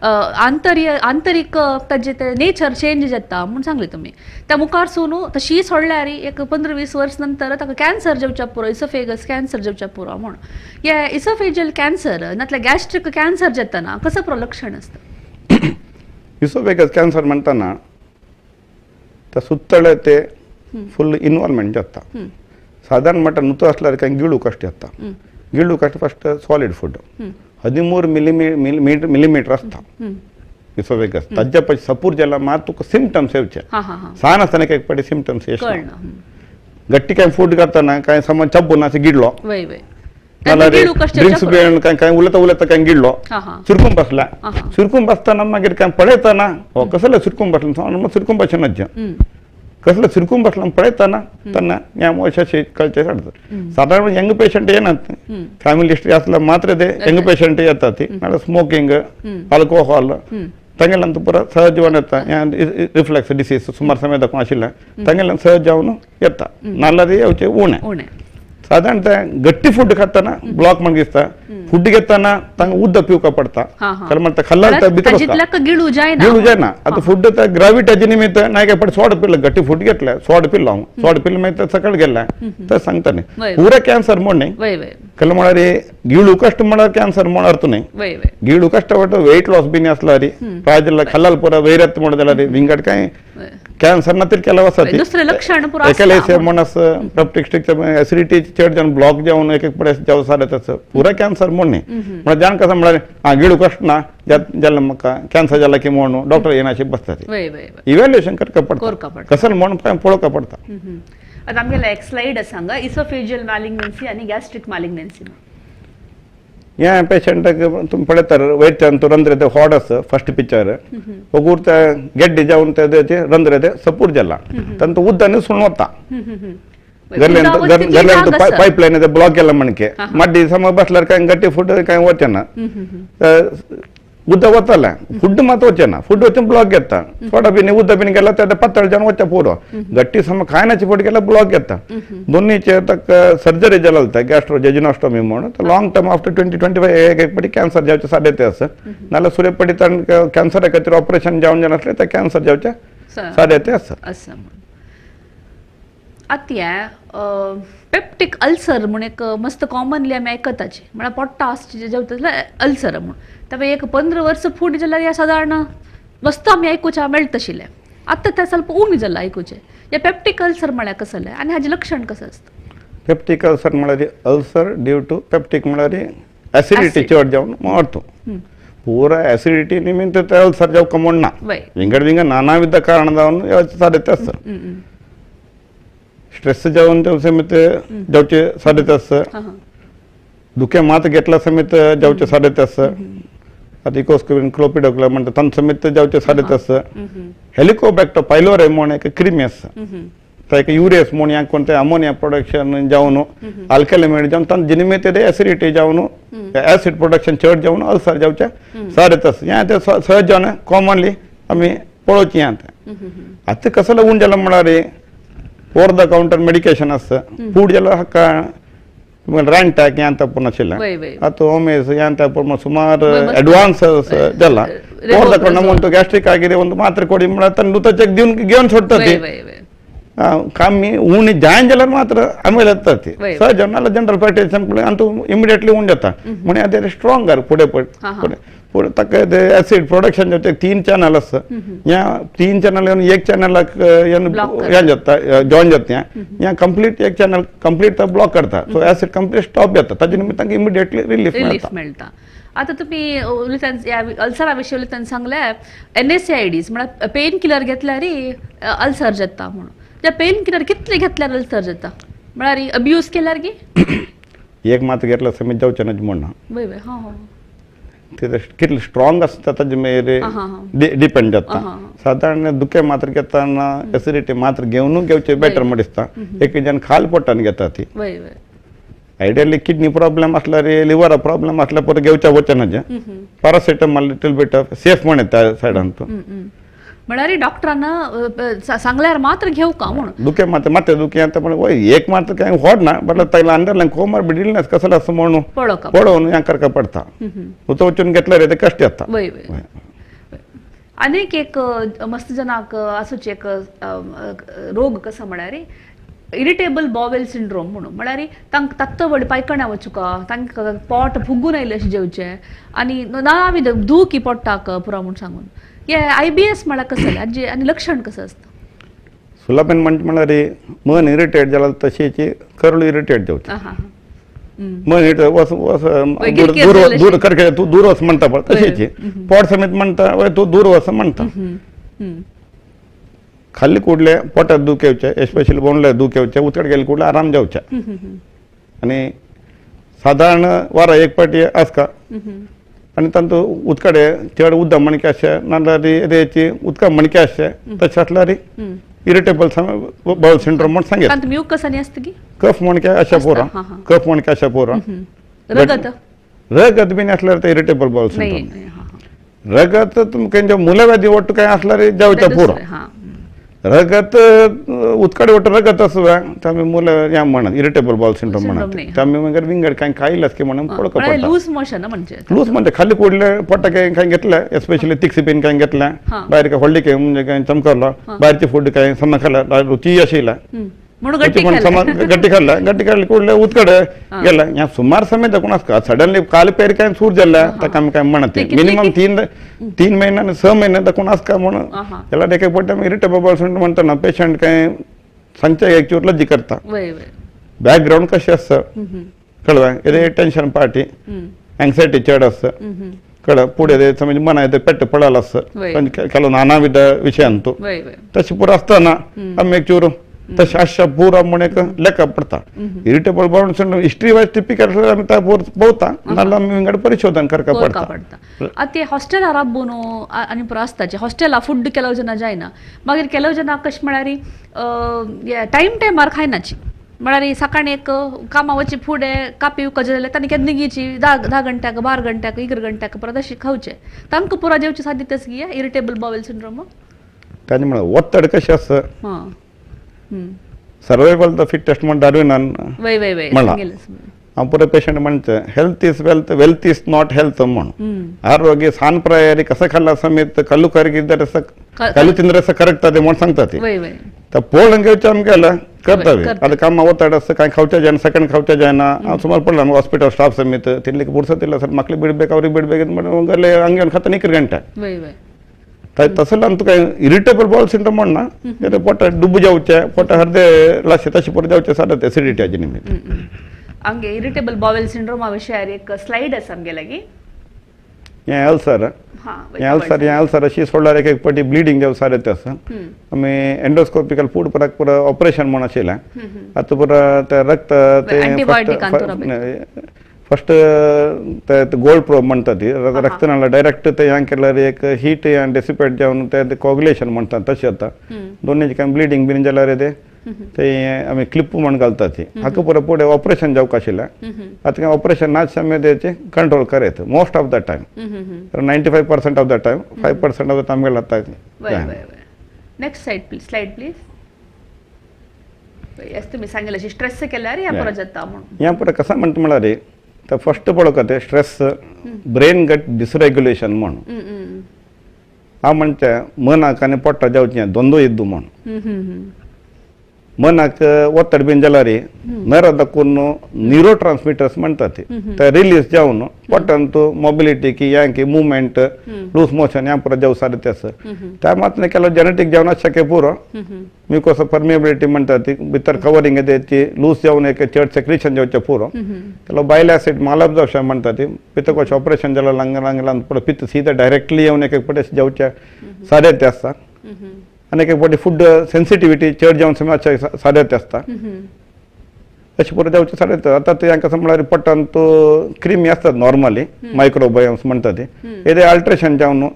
आंतरीक ताजे ते नेचर चेंज जाता म्हण सांगले तुम्ही त्या मुखार सोनू तशी सोडल्यार एक 15-20 वर्ष नंतर ताका कॅन्सर जेवच्या पुरो इसोफेगस कॅन्सर जेवच्या पुरो म्हण हे इसोफेजियल कॅन्सर नातल्या गॅस्ट्रिक कॅन्सर जातना कसं पुरो लक्षण असतं इसोफेगस कॅन्सर म्हणताना त्या सुत्तळे ते फुल इन्वॉल्वमेंट जाता साधारण मट नुतो असल्यार कांय गिळू कष्ट येता गिळू कष्ट फस्ट सॉलिड फूड 13 मिलीमीटर असता इसोवेगस ताज्या पछी सपूर जाला मार तुका सिम्पटम्स येवचे सान आसतना एक पडे सिम्पटम्स येशना गट्टी काय फूड करताना काय समज चब्बून असे गिडलो नाल्यार ड्रिंक्स बिन काय उलता उलता काय गिडलो सुरकून बसला सुरकून बसताना मागीर काय पळयताना हो कसले सुरकून बसला सुरकून बसनाच कसलं सुरकून बसला पळयताना तेन्ना ह्या अशें कळचें काडटा सादारण यंग पेशंट येनात फॅमिली हिस्ट्री आसल्यार मात्र ते यंग पेशंट येतात ती नाल्यार स्मोकिंग अल्कोहॉल तांगेल्यान परत सहज जेवण येता रिफ्लेक्स डिसीज सुमार समय दाखोवन आशिल्लें तांगेल्यान सहज जेवण येता नाल्यार येवचें उणें साधारणतः गट्टी फूड खाताना ब्लॉक म्हण दिसता फूड घेताना तांकां उदक पिवपा पडटा कारण म्हणटा खाल्ल्यार भितर गिळू जायना आता फूड ग्राविटाच्या निमित्त नाही काय पण सोड पिल्लं गट्टी फूड घेतलं सोड पिल्लो हांव सोड पिल्लं मागीर सकाळ गेला तर सांगता न्ही पुरा कॅन्सर म्हण न्ही कल्लं म्हळ्यार गिळू कश्ट म्हळ्यार कॅन्सर म्हण अर्थ न्ही गिळू कश्ट वाटो वेट लॉस बीन आसला री प्रायजला खाल्लाल पुरा वैरत म्हण जाल्यार विंगड काय कॅन्सर ना तरी केला वसती दुसरे लक्षण पुरा एकेलेसे म्हण आसा पेप्टिक स्टिक एसिडिटी चड जावन ब्लॉक जावन एक एक पडे जाव सारत आसा पुरा कॅन्सर म्हण न्ही म्हळ्यार जाण कसं म्हळ्यार गिळू कश्ट ना जाल्यार म्हाका कॅन्सर जाला की म्हणून डॉक्टर येनाशी बसतात इव्हॅल्युएशन करता पडटा कसं म्हण पळोवपा पडटा आता आमगेला एक स्लाइड आसा हांगा इसोफेजियल मॅलिग्नन्सी आनी गॅस्ट्रिक मॅलिग्नन्सी ह्या पेशंटाक तुम्ही पळयता वयरच्यान तो रंध्र ते हॉट आसा फर्स्ट पिक्चर वगूर ते गेड्डी जावन ते रंध्र ते सपूर जाला तांकां तो उदक न्हिसून वता गरल्यान पायपलायन ते ब्लॉक केला म्हणके मड्डी समज बसल्यार काय गट्टी फूड काय वचना उदक वतलें फूड मात वचना फूड वचून ब्लॉक घेता सोडा बीन उदक बीन गेला ते पातळ जावन वचता पुरो गट्टी समज खायनाची फूड गेल्यार ब्लॉक घेता दोन्हीचे ताका सर्जरी जाला गॅस्ट्रो जेजिनोस्टोमी म्हणून लॉंग टर्म आफ्टर 20-25 एक पटी कॅन्सर जावचे साध्याते आसा नाल्यार सुरे पटी कॅन्सरा खातीर ऑपरेशन जावन जाय नासलें ते कॅन्सर जावचे साध्याते आसा आता पेप्टिक अल्सर म्हणून एक मस्त कॉमनली आमी आयकताचे म्हळ्यार पोट्टा आसचे जेवता अल्सर म्हणून त्यामुळे एक 15 वर्स फूड जाल्यार साधारण मस्त आमी आयकुचे मेळटा आशिल्लें आतां ते ಸ್ವಲ್ಪ उणी जाला आयकुचे या पेप्टिक अल्सर म्हळ्यार कसं जालें आनी हाजें लक्षण कसं आसता पेप्टिक अल्सर म्हळ्यार अल्सर ड्यू टू पेप्टिक म्हळ्यार एसिडिटी चड जावन मरतो पूरा एसिडिटी निमित्त ते अल्सर जावंक म्हणना विंगड नाना विध कारण जावन साध्याते आसा स्ट्रेस जावन समेत जावचे साध्याते आसा दुखे मात घेतला समेत जावचे साध्याते आसा आता इकोस्कोपिन क्लोपिडोग्ला म्हणटा तांचे समेत जावचे साध्याते आसा हेलिकोबॅक्टर पायलोरी म्हण एक क्रिमी आसा ताका युरियस म्हण या कोणते अमोनिया प्रोडक्शन जावन अल्कॅलिमेट जावन तांचे निमित्त एसिडिटी जावन एसिड प्रोडक्शन चड जावन अल्सर जावचे साध्याते आसा ह्या ते सहज जावन कॉमनली आमी पळोवची ह्या आता कसले उण जाला म्हळ्यार ओवर द काउंटर मेडिकेशन आसता फूड जाल्यार हाका रॅन्टॅक ह्या पूर्ण आशिल्लें आतां ओमेस ह्या पूर्ण सुमार एडवान्स जाला ओवर द काउंटर म्हणून तो गॅस्ट्रिक आगिरे ಒಂದು ಮಾತ್ರೆ ಕೊಡಿ म्हळ्यार तांकां दुताचेक दिवन घेवन सोडटा ती कमी उणी जायन जाल्यार मात्र आमी येता ती सहज नाल्यार जनरल प्रॅक्टिशन अंतू इमिडिएटली उण जाता म्हण ते स्ट्रॉंगर फुडें फुडें ताका एसिड प्रोडक्शन जावचे 3 चॅनल आसा ह्या 3 चॅनल येवन एक चॅनलाक हें जाता जॉइन जाता ह्या कंप्लीट एक चॅनल कंप्लीट तो ब्लॉक करता सो एसिड कंप्लीट स्टॉप जाता ताजे निमित्त तांकां इमिडिएटली रिलीफ मेळटा आता तुम्ही अल्सरा विशयी उलयतना सांगल्यार NSAIDs म्हळ्यार पेन किलर घेतल्यार अल्सर जाता म्हणून त्या पेन किलर कितले घेतल्यार अल्सर जाता म्हळ्यार अब्यूज केल्यार की एक मात घेतल्यार समीत जावचें ना म्हणना ते कितले स्ट्रॉंग आसता ताजे मेरेन डिपेंड जाता साधारण दुखे मात्र घेतना एसिडिटी मात्र घेवचे बेटर म्हण दिसता एक जण खाल पोटान घेता ती आयडियली किडनी प्रॉब्लेम आसल्यार लिव्हर प्रॉब्लेम आसल्यार परत घेवच्या वचना paracetamol little bit of safe म्हणे त्या सायडान तो म्हळ्यार डॉक्टरांना सांगल्यार मात्र घेवका म्हणून दुखे मात्र दुखे आता पण एक मात्र काय होड ना बट ताका अंडरलायन कोमॉर्बिड इलनेस कसलो आसा म्हणून पळोवन ह्या करका पडता उतो वचून घेतल्यार ते कश्ट येता आनीक एक मस्त जनाक आसूचे एक रोग कसो म्हळ्यार इरिटेबल बॉवेल सिंड्रोम म्हणून म्हळ्यार तांकां तात्त व्हड पायखण्या वचुका तांकां पोट फुगून आयले अशें जेवचें आनी नानाविध दूख पोट्टाक पुरा म्हूण सांगून हे IBS म्हळ्यार कसं जालें आनी लक्षण कसं आसता सुलभेन म्हळ्यार मन इरिटेट जाला तशेंची कर्ल इरिटेट जावची मग वस वस दूर दूर करके तू दूर वस म्हणता पण तशीची पोट समेत म्हणता वय तू दूर वस म्हणता खाली कुठले पोटात दुख येवचे एस्पेशली बोनला दुख येवचे उचड गेले कुठले आराम जावचे आणि साधारण वारा एक पाटी आसका आणि तांतू उदकाडे चड उदक मणके अशे नाल्यार रेची उदका मणके अशे तशें आसल्यार इरिटेबल बाउल सिंड्रोम म्हणून सांगेत म्यूकस आनी असता की कफ मणके अशा पोरा कफ मणके अशा पोरा रगत रगत बीन असल्यार ते इरिटेबल बाउल सिंड्रोम रगत तुमकां मुलव्याधी वट्ट काय असल्यार जावच्या पुरो रगत उदकाडे वट्ट रगत असवे त्यामुळे मुलं या म्हणत इरिटेबल बाउल सिंड्रोम म्हणत त्यामुळे मग विंगड काय खाईलच की म्हणून पडक पडता लूज मोशन म्हणजे लूज म्हणजे खाली कुडले पोटा काय घेतलं एस्पेशली तिक्सी पेन काय घेतलं बाहेर काय हॉल्डी काय म्हणजे काय चमकरला बाहेरचे फूड काय सम खाल्ला रुची अशिला म्हणून गट्टी खाल्ली कुडले उदकडे गेला या सुमार समय कोण असका सडनली काल पेर काय सूर जाल्ला ताका आमी काय म्हणत मिनिमम 3 महिने आणि 6 महिने कोण असका म्हणून त्याला देखील पडटा इरिटेबल बाउल सिंड्रोम म्हणताना पेशंट काय संचय ऍक्च्युअल लज्जी करता बॅकग्राऊंड कशें आसता कळवा इथे टेन्शन पार्टी एंग्जायटी चड आसता कळ पुढे समज मना येते पेट्ट पडायला असतं ಕೆಲವು नाना विध विषयांतू तशी पुरा असताना आम्ही एक चूर तशा अशा पूरा म्हणून लेखा पडता irritable bowel syndrome history wise typical आम्ही त्या पोवता नाल्यार आमी विंगड परिशोधन करका पडता ते हॉस्टेलार राबून आनी पुरो आसता हॉस्टेला फूड केलो जना जायना मागीर केलो जना कशें म्हळ्यार टायमार खायनाची म्हळ्यार सकाळी एक कामा वची फुडें कापी कजे जाल्यार तांणी केन्ना घेवची 10 घंट्याक 12 घंट्याक 11 घंट्याक परत अशी खावचे तांकां पुरा जेवची साध्य गी इरिटेबल बाउल सिंड्रोम तांणी म्हळ्यार वत्तड कशें आसता सर्वायवल द फिटेस्ट म्हण डार्विनान म्हणला हांव पुरो पेशंट म्हणचे health is wealth wealth is not health म्हणून आरोग्य सान प्रायारी कसं खाल्ला समेत कल्लू करगिद्दर कल्लू तिंद्र करेक्ट ते म्हणून सांगता ते तर पोळण घेवचे आमकां करतावे आता कामां वताड आसता कांय खावचे जायना सेकंड खावचे जायना हांव सुमार पडला हॉस्पिटल स्टाफ समेत तितले पुरसत इल्लो सर म्हाका बिडबेक आवरी बिडबेक म्हणून गेले अंगेवन खाता 1 घंटा तसं तुका इरिटेबल बाउल सिंड्रोम म्हणना पोटा डुब्बू जावचे पोटा हरदे लासे तशें पुरो जावचे सारत एसिडिटीचे निमित्त हंगे इरिटेबल बाउल सिंड्रोमा विशयार एक स्लाइड आसा आमगे लागीं हें अल्सर अशी सोडल्यार एक पाटी ब्लिडींग जावं सारत आसा आमी एंडोस्कोपिकल फूड पराक पुरो ऑपरेशन म्हण आशिल्लें आतां पुरो ते रक्त ते फर्स्ट गोल्ड प्रोब म्हणटा ती रक्त नाल्यार डायरेक्ट ते ह्या केल्यार एक हीट डेसिपेट जावन ते कोगुलेशन म्हणटा तशें जाता दोनीचे काय ब्लिडींग बीन जाल्यार ते आमी क्लिप म्हण घालता ती हाका पुरो फुडें ऑपरेशन जावंक आशिल्लें आतां ऑपरेशन नाच समेत तेचे कंट्रोल करयत most of the time 95% of the time 5% of the time गेला नेक्स्ट स्लाइड प्लीज यस तुमी सांगले स्ट्रेस केल्यार ह्या पुरो जाता म्हणून ह्या पुरो कसं म्हणटा म्हळ्यार तर फर्स्ट पळोवंक ते स्ट्रेस ब्रेन गट डिसरेग्युलेशन म्हणून हांव म्हणचे मनाक आनी पोट्टा जावचें दोनूय येद्दू म्हणून मनाक वत्तड बीन जाल्यार नर दाखून न्यूरो ट्रान्समिटर्स म्हणटा ते रिलीज जावन पोटान तूं मोबिलिटी की ह्या की मुवमेंट लूज मोशन ह्या पुरो जावं सारकें आसा त्या मातने केलो जेनेटीक जावन शक्य पुरो म्युकोसा परमेबिलिटी म्हणटा ती भितर कवरिंग येते लूज जावन एक चड सेक्रेशन जावचें पुरो केलो बायल एसिड मालप जावचें म्हणटा ती पित्तकोश ऑपरेशन जाल्यार लांगलांग पुरो पित्त सीधा डायरेक्टली येवन एक पटेस जावचें सारकें आसता आनी एक फावटी फूड सेन्सिटिविटी चड जावन समज सारकें आसता अशें पुरो जावचें सारकें आतां ते हांकां म्हळ्यार पोटान तो क्रिमी आसतात नॉर्मली मायक्रोबायोम्स म्हणटा ते येदे अल्ट्रेशन जावन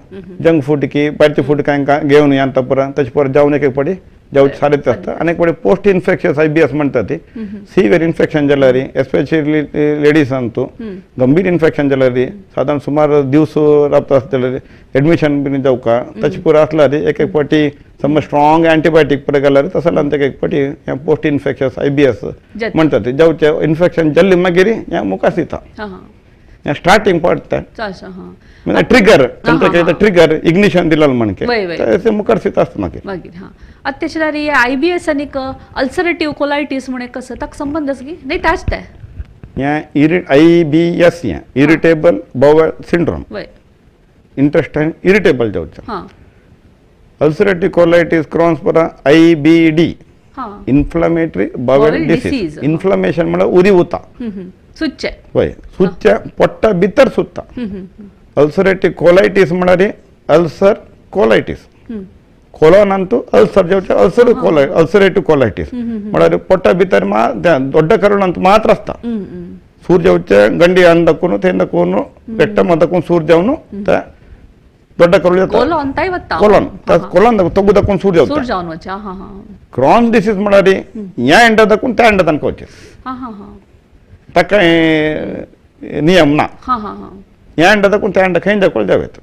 जंक फूड की भायरचें फूड कांय घेवन येता पुरो तशें पुरो जावन एक फावटी जावचें सारकें आसता आनी एक फावटी पोस्ट इन्फेक्शस IBS म्हणटा ती सिवियर इन्फेक्शन जाल्यार एस्पेशली लेडीजांक तूं गंभीर इन्फेक्शन जाल्यार साधारण सुमार दिवस राबता आसता जाल्यार एडमिशन बीन जावका तशें पुरो आसल्यार एक फावटी समज स्ट्रॉंग एंटीबायोटीक पुरो गेल्यार तसो जाल्यार ताका एक फावटी हें पोस्ट इन्फेक्शस IBS म्हणटा ती जावचें इन्फेक्शन जाल्ली मागीर हें मुखार येता हें स्टार्टींग पडटा म्हणजे ट्रिगर ट्रिगर इग्निशन दिलें म्हणके मुखार येता आसता मागीर अत्याचार IBS आनी अल्सरेटिव्ह कोलायटीस म्हणून कसं ताका संबंध आसा की नाही ताच ते हें IBS हें irritable bowel syndrome intestine irritable जावचें अल्सरेटिव्ह कोलायटीस क्रॉन्स पुरो IBD inflammatory bowel disease inflammation म्हळ्यार उरी उता सुच्चे वय सुच्चे पोट्ट भितर सुत्ता अल्सरेटिव कोलाइटिस म्हळ्यार अल्सर कोलाइटिस कोलोन ಅಂತೂ ಅಲ್ಸರ್ ಜೊತೆ ಅಲ್ಸರೇಟಿವ್ ಕೊಲೈಟಿಸ್ म्हळ्यार पोट्टा भितर ದೊಡ್ಡ ಕರುಳು ಅಂತ ಮಾತ್ರ ಅಸ್ತ ಸೂರ್ಯ వచ్చే ಗಂಡಿ ಅಂದಕ್ಕೂನು ತೇಂದಕ್ಕೂನು ಬೆಟ್ಟ ಮದಕ್ಕೂನು ಸೂರ್ಯವನು ದೊಡ್ಡ ಕರುಳು ಕೊಲೋನ್ ತೊಗುದಕ್ಕೂನು ಸೂರ್ಯ ಕ್ರಾನ್ ಡಿಸೀಸ್ म्हळ्यार या ಎಂಡದಕ್ಕೂನು त्या ಎಂಡ ತನಕ వచ్చే तक नियम ना या ಎಂಡದಕ್ಕೂನು त्या ಎಂಡ ಖೈಂದ ಕೊಳ ಜಾವೇತ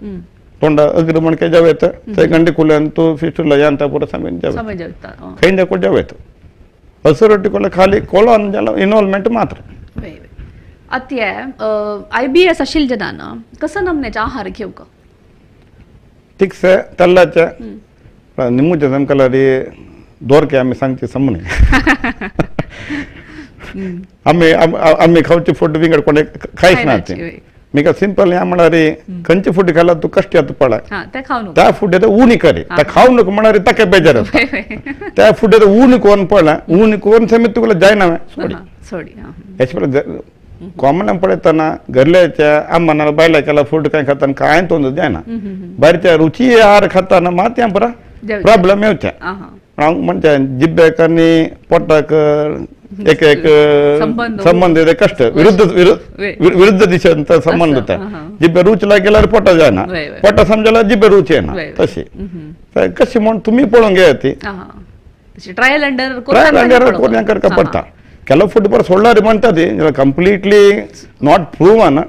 तोंड अग्र मणके जावेत ते गंडी कुल्यांतू फिस्टुला यांता पुरा समय जावेत खैंद को जावेत असरटी कोले खाली कोलोन जला इन्वॉल्वमेंट मात्र अत्ये IBS अशिल जनान कसं नमनेचा आहार घेऊ का ठीक से तल्लाच्या निमुच्या जमकलारी दोरके आम्ही सांगते समने आम्ही खाऊची फूड विंगड कोणे खायच नाते मी का सिंपल या म्हणारे कंची फूड खायला तू कष्ट येतो पडा त्या फूड येतं ऊनी करे त्या खाऊ नको म्हणारे तके बेजार त्या फूड येतं ऊनी कोण पडला ऊनी कोण समेत तुला जाय ना सोडी याच्या कॉमन पडताना घरल्याच्या आम्हाला बायला केला फूड काय खाताना काय तोंड जाय ना बाहेरच्या रुची आहार खाताना मात या बरा प्रॉब्लेम येत्या म्हणते जिब्ब्याकनी पोटाक एक एक संबंध ಇದೆ कष्ट विरुद्ध दिशेंत संबंध होता जिब्बे रुचला गेल्यावर पोटा जायना पोटा समजायला जिब्बे रुची आहे ना तशी कशी म्हणून तुम्ही पळून घ्या ती ट्रायल अंडर कोण पडता ಕೆಲವು ಫುಡ್ ಬರ ಸೊಳ್ಳಾರಿ म्हणतात ಕಂಪ್ಲೀಟ್ಲಿ ನಾಟ್ ಪ್ರೂವನ್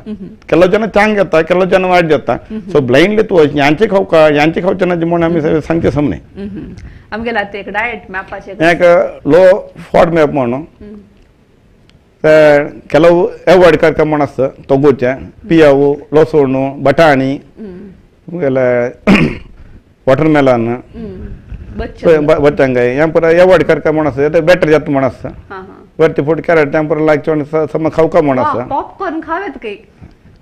ಕೆಲವು ಜನ चांग घेता ಕೆಲವು जन वाट जाता सो ब्लाइंडली तू यांचे खावचे ना म्हणून आम्ही सांगते समने आमगेला ते एक डायट मॅपाचे एक लो फॉड मॅप म्हणून ಕೆಲವು ಅವಾಯ್ಡ್ ಕರ್ಕೊಂಡ್ ಮನಸ್ಸ ತಗೋಚೆ ಪಿಯಾವು ಲೋಸೋಣು ಬಟಾಣಿ ಎಲ್ಲ ವಾಟರ್ ಮೆಲನ್ बच्चंगाई या पर अवॉइड करका म्हणस बेटर जात म्हणस वरती फूड कॅरेट टेम्पर लाग सम खाऊ का म्हणस पॉपकॉर्न खावेत काही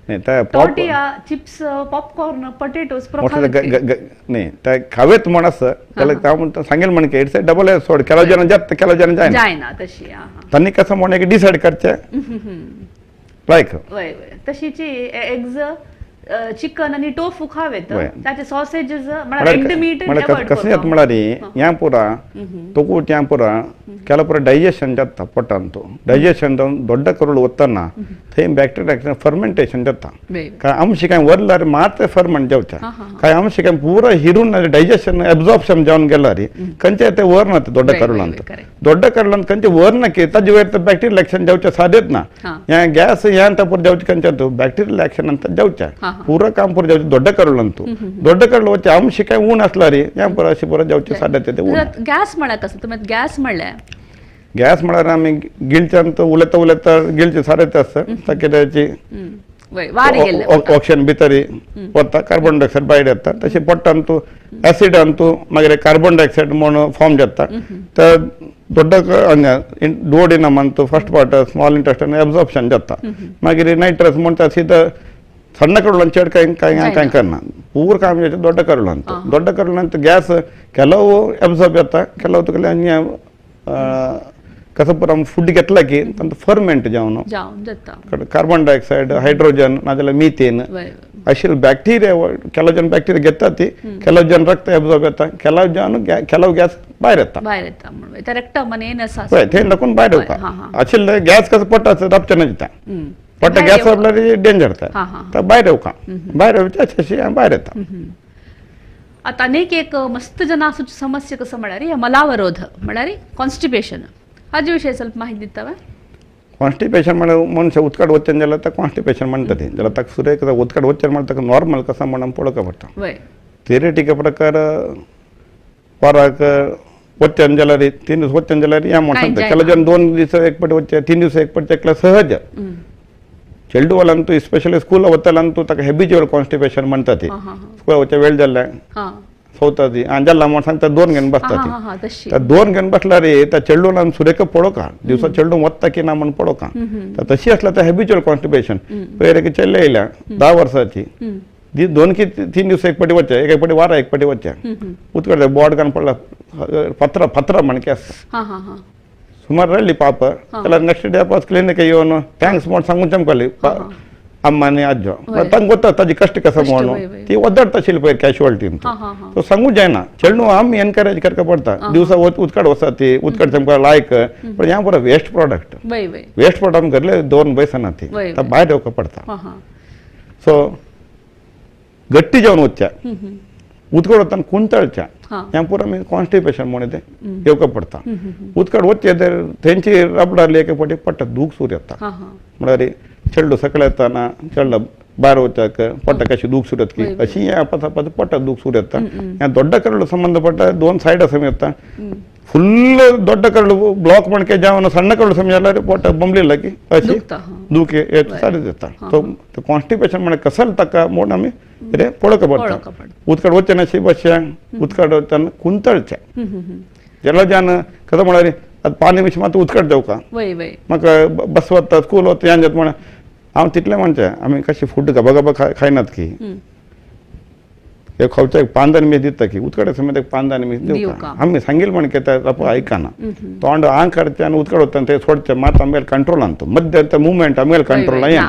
नाही त्या टॉर्टिया चिप्स पॉपकॉर्न पोटॅटोज नाही त्या खावेत म्हणस त्याला सांगेल म्हण की इट्स डबल सोड ಕೆಲವು ಜನ जात ಕೆಲವು जन जायना तशी त्यांनी कसं म्हणे की डिसाइड करते लाईक तशीची एग्ज चिकन आणि टोफू खावेत त्याचे सॉसेजेस मला एंड मीट कसं येत म्हणारी या पुरा तोकू त्या पुरा केला पुरा डायजेशन जाता पोटांतो डायजेशन ದೊಡ್ಡ ಕರುಳು ಒತ್ತನ್ನ ಥೇ ಬ್ಯಾಕ್ಟೀರಿಯಾ ಫರ್ಮೆಂಟೇಷನ್ जाता काय अंश काय वरलार मात्र फर्मेंट जावता काय अंश काय पूरा हिरून डायजेशन अब्सॉर्प्शन जाऊन गेला रे कंचे ते वरन ದೊಡ್ಡ ಕರುಳು ಅಂತ ದೊಡ್ಡ ಕರುಳು ಅಂತ ಕಂचे वरन के तजवेर ಬ್ಯಾಕ್ಟೀರಿಯಲ್ ಆಕ್ಷನ್ जावचा साधेत ना या गॅस या ಅಂತ ಪುರ जावचा कंचे ಬ್ಯಾಕ್ಟೀರಿಯಲ್ ಆಕ್ಷನ್ ಅಂತ जावचा पूरा काम पूर जावचे ದೊಡ್ಡ ಕರುಳು ಅಂತೂ ದೊಡ್ಡ ಕರುಳು వచ్చే अंश काय ऊन असला रे या पर अशी पूरा जावचे साधेत ते गॅस म्हणा कसं तुम्ही गॅस म्हणले गॅस म्हळ्यार आम्ही गिलच्यांत उलयता गिलचे सारेत असता ताके त्याची ऑक्सिजन भितर वता कार्बन डायऑक्साइड भायर येता तशें पोटांतू एसिड अंतू मागीर कार्बन डायऑक्साइड म्हणून फॉर्म जाता तर ದೊಡ್ಡ डुओडेनम अंतू first part small intestine absorption जाता मागीर नायट्रस म्हणटा सीधा ಸಣ್ಣ ಕರುಳು ಚೇಡ್ ಕೈ ಕನ್ನ ಪೂರ ಕಾಮ ದೊಡ್ಡ ಕರುಳು ಅಂತ ದೊಡ್ಡ ಕರುಳು ಅಂತ ಗ್ಯಾಸ್ ಕೆಲವು ಅಬ್ಸರ್ಬ್ जाता ಕೆಲವು तुका अन्य कसं पुरा फूड घेतला की फर्मेंट जावन कार्बन डायऑक्साइड हायड्रोजन नाजाल्यार मिथेन अशी बॅक्टेरिया ಕೆಲವು जन बॅक्टेरिया घेतात ती ಕೆಲವು जन रक्त अब्सॉर्ब जाता ಕೆಲವು गॅस भायर येता म्हणून रक्त मने नसा थंय दाखून भायर येता आशिल्ले गॅस कसं पोटाचं रप्चन जाता पोटा गॅस आपल्याला डेंजर तर बाहेर येऊ का बाहेर येऊची बाहेर येतात आता अनेक एक मस्त जनासूची समस्या कसं म्हणारी मलावरोध म्हणारी कॉन्स्टिपेशन हाजे विषयी ಸ್ವಲ್ಪ माहिती दितावा कॉन्स्टिपेशन म्हणजे मनुष्य उतकाड वचन जाला तर कॉन्स्टिपेशन म्हणतात ज्याला तक सुरे कसा उतकाड वचन म्हणतात नॉर्मल कसा म्हणून पडका पडता थेरेटिक प्रकार पराक वचन जाला रे 3 दिवस वचन जाला रे या म्हणतात केला जन 2 दिवस एक पट वचन 3 दिवस एक पट चकला सहज ಚೆಲ್ಡು ಅಂತೂ ಸ್ಪೆಷಲಿ ಸ್ಕೂಲ್ ಅವತ್ತಲ್ಲಂತೂ ತಕ ಹೆಬಿಚುವಲ್ ಕಾನ್ಸ್ಟಿಪೇಷನ್ म्हणतात स्कूल वच्चे वेळ जाल्ल्या सवतादी अंजल्ला म्हण सांगता 2 घेवन बसतात त्या 2 घेवन बसला रे त्या चेडून आमी सुरेख पडो का दिवसा चेडू वत्ता की ना म्हण पडो का तर तशी असला तर हेबिचुअल कॉन्स्टिपेशन पहिले की चेल्ले येयल्या 10 वर्साची 2 की 3 दिवस एक पटी वच्चे एक पटी वारा एक पटी वच्चे उतकडे बोर्ड कान पडला पत्र म्हण के ಸುಮಾರು ರಳ್ಳಿ ಪಾಪ ಎಲ್ಲ ನೆಕ್ಸ್ಟ್ ಡೇ ವಾಪಸ್ ಕ್ಲಿನಿಕ್ ಇವನು ಥ್ಯಾಂಕ್ಸ್ ಮಾಡಿ ಸಂಗು ಚಮ್ಕಲ್ಲಿ ಅಮ್ಮನೇ ಅಜ್ಜ ತಂಗೆ ಗೊತ್ತಾ ತಜಿ ಕಷ್ಟ ಕಸ ಮಾಡೋನು ती ಒದ್ದಾಡ್ತಾ ಶಿಲ್ಪ ಕ್ಯಾಶುವಾಲಿಟಿ ಅಂತ तो सांगू जाय ना चेडणू आम्ही एनकरेज करका पडता दिवसा उदकाड वसाती उदकाड चमका लायक पण या बरं वेस्ट प्रोडक्ट वेस्ट प्रोडक्ट आम्ही घरले 2 पैसा नाती तर बाहेर येवका पडता सो गट्टी जावन वच्चा उदकाड वताना कुंतळच्या या पुरा मी कॉन्स्टिपेशन म्हणते येवका पडता उदकाड वच्चे तेंची रबडा लेके पट्ट दूख सूर येता म्हळ्यार चेडू सकाळी येताना चेडला ಬಾರ ಹೋಚಾಕ ಪಟ್ಟ ಕಶಿ ದೂಕ್ ಸುರತ್ಕಿ ಅಶಿ ಅಪತ ಅಪತ ಪಟ್ಟ ದೂಕ್ ಸುರತ್ತ ಯಾ ದೊಡ್ಡ ಕರಳು ಸಂಬಂಧಪಟ್ಟ दोन ಸೈಡ್ ಸಮೇತ ಫುಲ್ ದೊಡ್ಡ ಕರಳು ಬ್ಲಾಕ್ ಮಾಡ್ಕೆ ಜಾವನ ಸಣ್ಣ ಕರಳು ಸಮಯಲ್ಲ ಪಟ್ಟ ಬಂಬ್ಲಿಲ್ಲಕಿ ಅಶಿ ದೂಕೆ ಏತ್ ಸಾರಿ ದೇತಾ तो कॉन्स्टिपेशन म्हणे कसल तका मोड आम्ही रे पोळಕ पडता उदकाड वचना नशी बश्या उदकाड वताना कुंतळच्या ज्याला जान कसं म्हणाले ಅದು पाणी मिश मात्र उदकाड जाऊ का मग बस होता स्कूल होता यांच्यात म्हणा हांव तितलें म्हणचें आमी कशें फूड गबा गबा खायनात की एक खावचें एक 5 दाणे मीस दिता की उदकाडे समेत एक 5 दाणे मीस दिवका आमी सांगिल्लें म्हण केता तापय आयकाना तोंड आंग करचें आनी उदकाड वता ते सोडचें मात आमगेले कंट्रोल आणतो मध्य मुवमेंट आमगेले कंट्रोल येना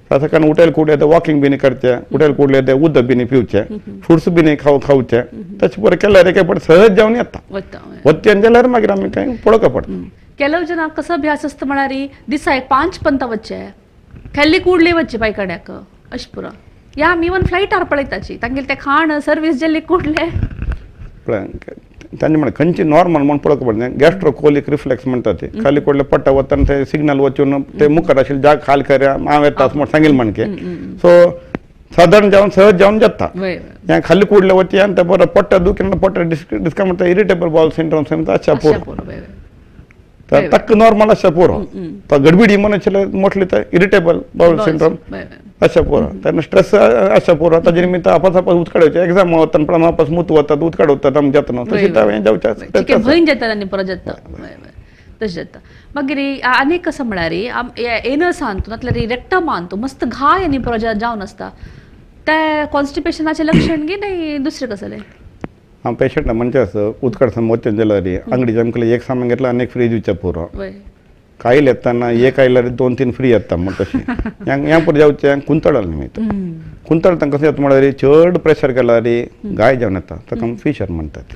ताका कारण उठेल कुडले ते वॉकिंग बिनी करचें उठेल कुडले ते उदक बिनी पिवचें फ्रुट्स बिनी खावचें तशें पळय केल्यार एक पट सहज जावन येता वत्तेन जाल्यार मागीर आमी कांय पळोवका पडटा ಕೆಲವು ಜನ ಕಸ ಅಭ್ಯಾಸ असतं म्हणारी दिसा एक 5 पंत वच्चे खेळ्ळी कूडले वच्चे पायकड्याक अशें पुरो या आमी इवन फ्लायटार पळयताची तांगेले ते खाण सर्वीस जेल्ली कूडले तांचे म्हण खंयची नॉर्मल म्हण पळोवका पडटा गॅस्ट्रोकोलिक रिफ्लेक्स म्हणटा ते खाली कोडले पट्टा वताना ते सिग्नल वचून ते मुखार आशिल्ले जाग खाली करया हांव येता म्हण सांगिल्लें म्हणके सो साधारण जावन सहज जावन जाता या खाली कूडले वच्चे आनी ते बरो पट्टा दुखी पट्टा डिस्का म्हणटा इरिटेबल बाउल सिंड्रोम समेत अशा पुरो तक नॉर्मल अशा पुरो तो गडबिडी मनशाला मोठली तर इरिटेबल बाउल सिंड्रोम अशा पुरो त्यांना स्ट्रेस अशा पुरो ताजे निमित्त आपस आपस उदकाडचे एग्जाम वतात पण आपस मूत वतात उदकाड वतात आमी जाता न्हू तशी तावें जावचें भंय जाता आनी परत जाता तशें जाता मागीर आनीक कसं म्हळ्यार एनस आणतो नातल्यार रेक्टम आणतो मस्त घाय आनी परत जावन आसता ते कॉन्स्टिपेशनाचें लक्षण की नाही दुसरें कसलें हांव पेशंटा म्हणजे असं उदकाड वचून जाल्यार अंगडी जमकले एक सामान घेतला आनी एक फ्री दिवचें पुरो कायल येताना एक आयल्यार 2-3 फ्री येता म्हण तशें ह्या पुरो जावचें कुंतळाल निमित्त कुंतळटा कसं येता म्हळ्यार चड प्रेशर केल्यार गाय जावन येता ताका आमी फिशर म्हणटात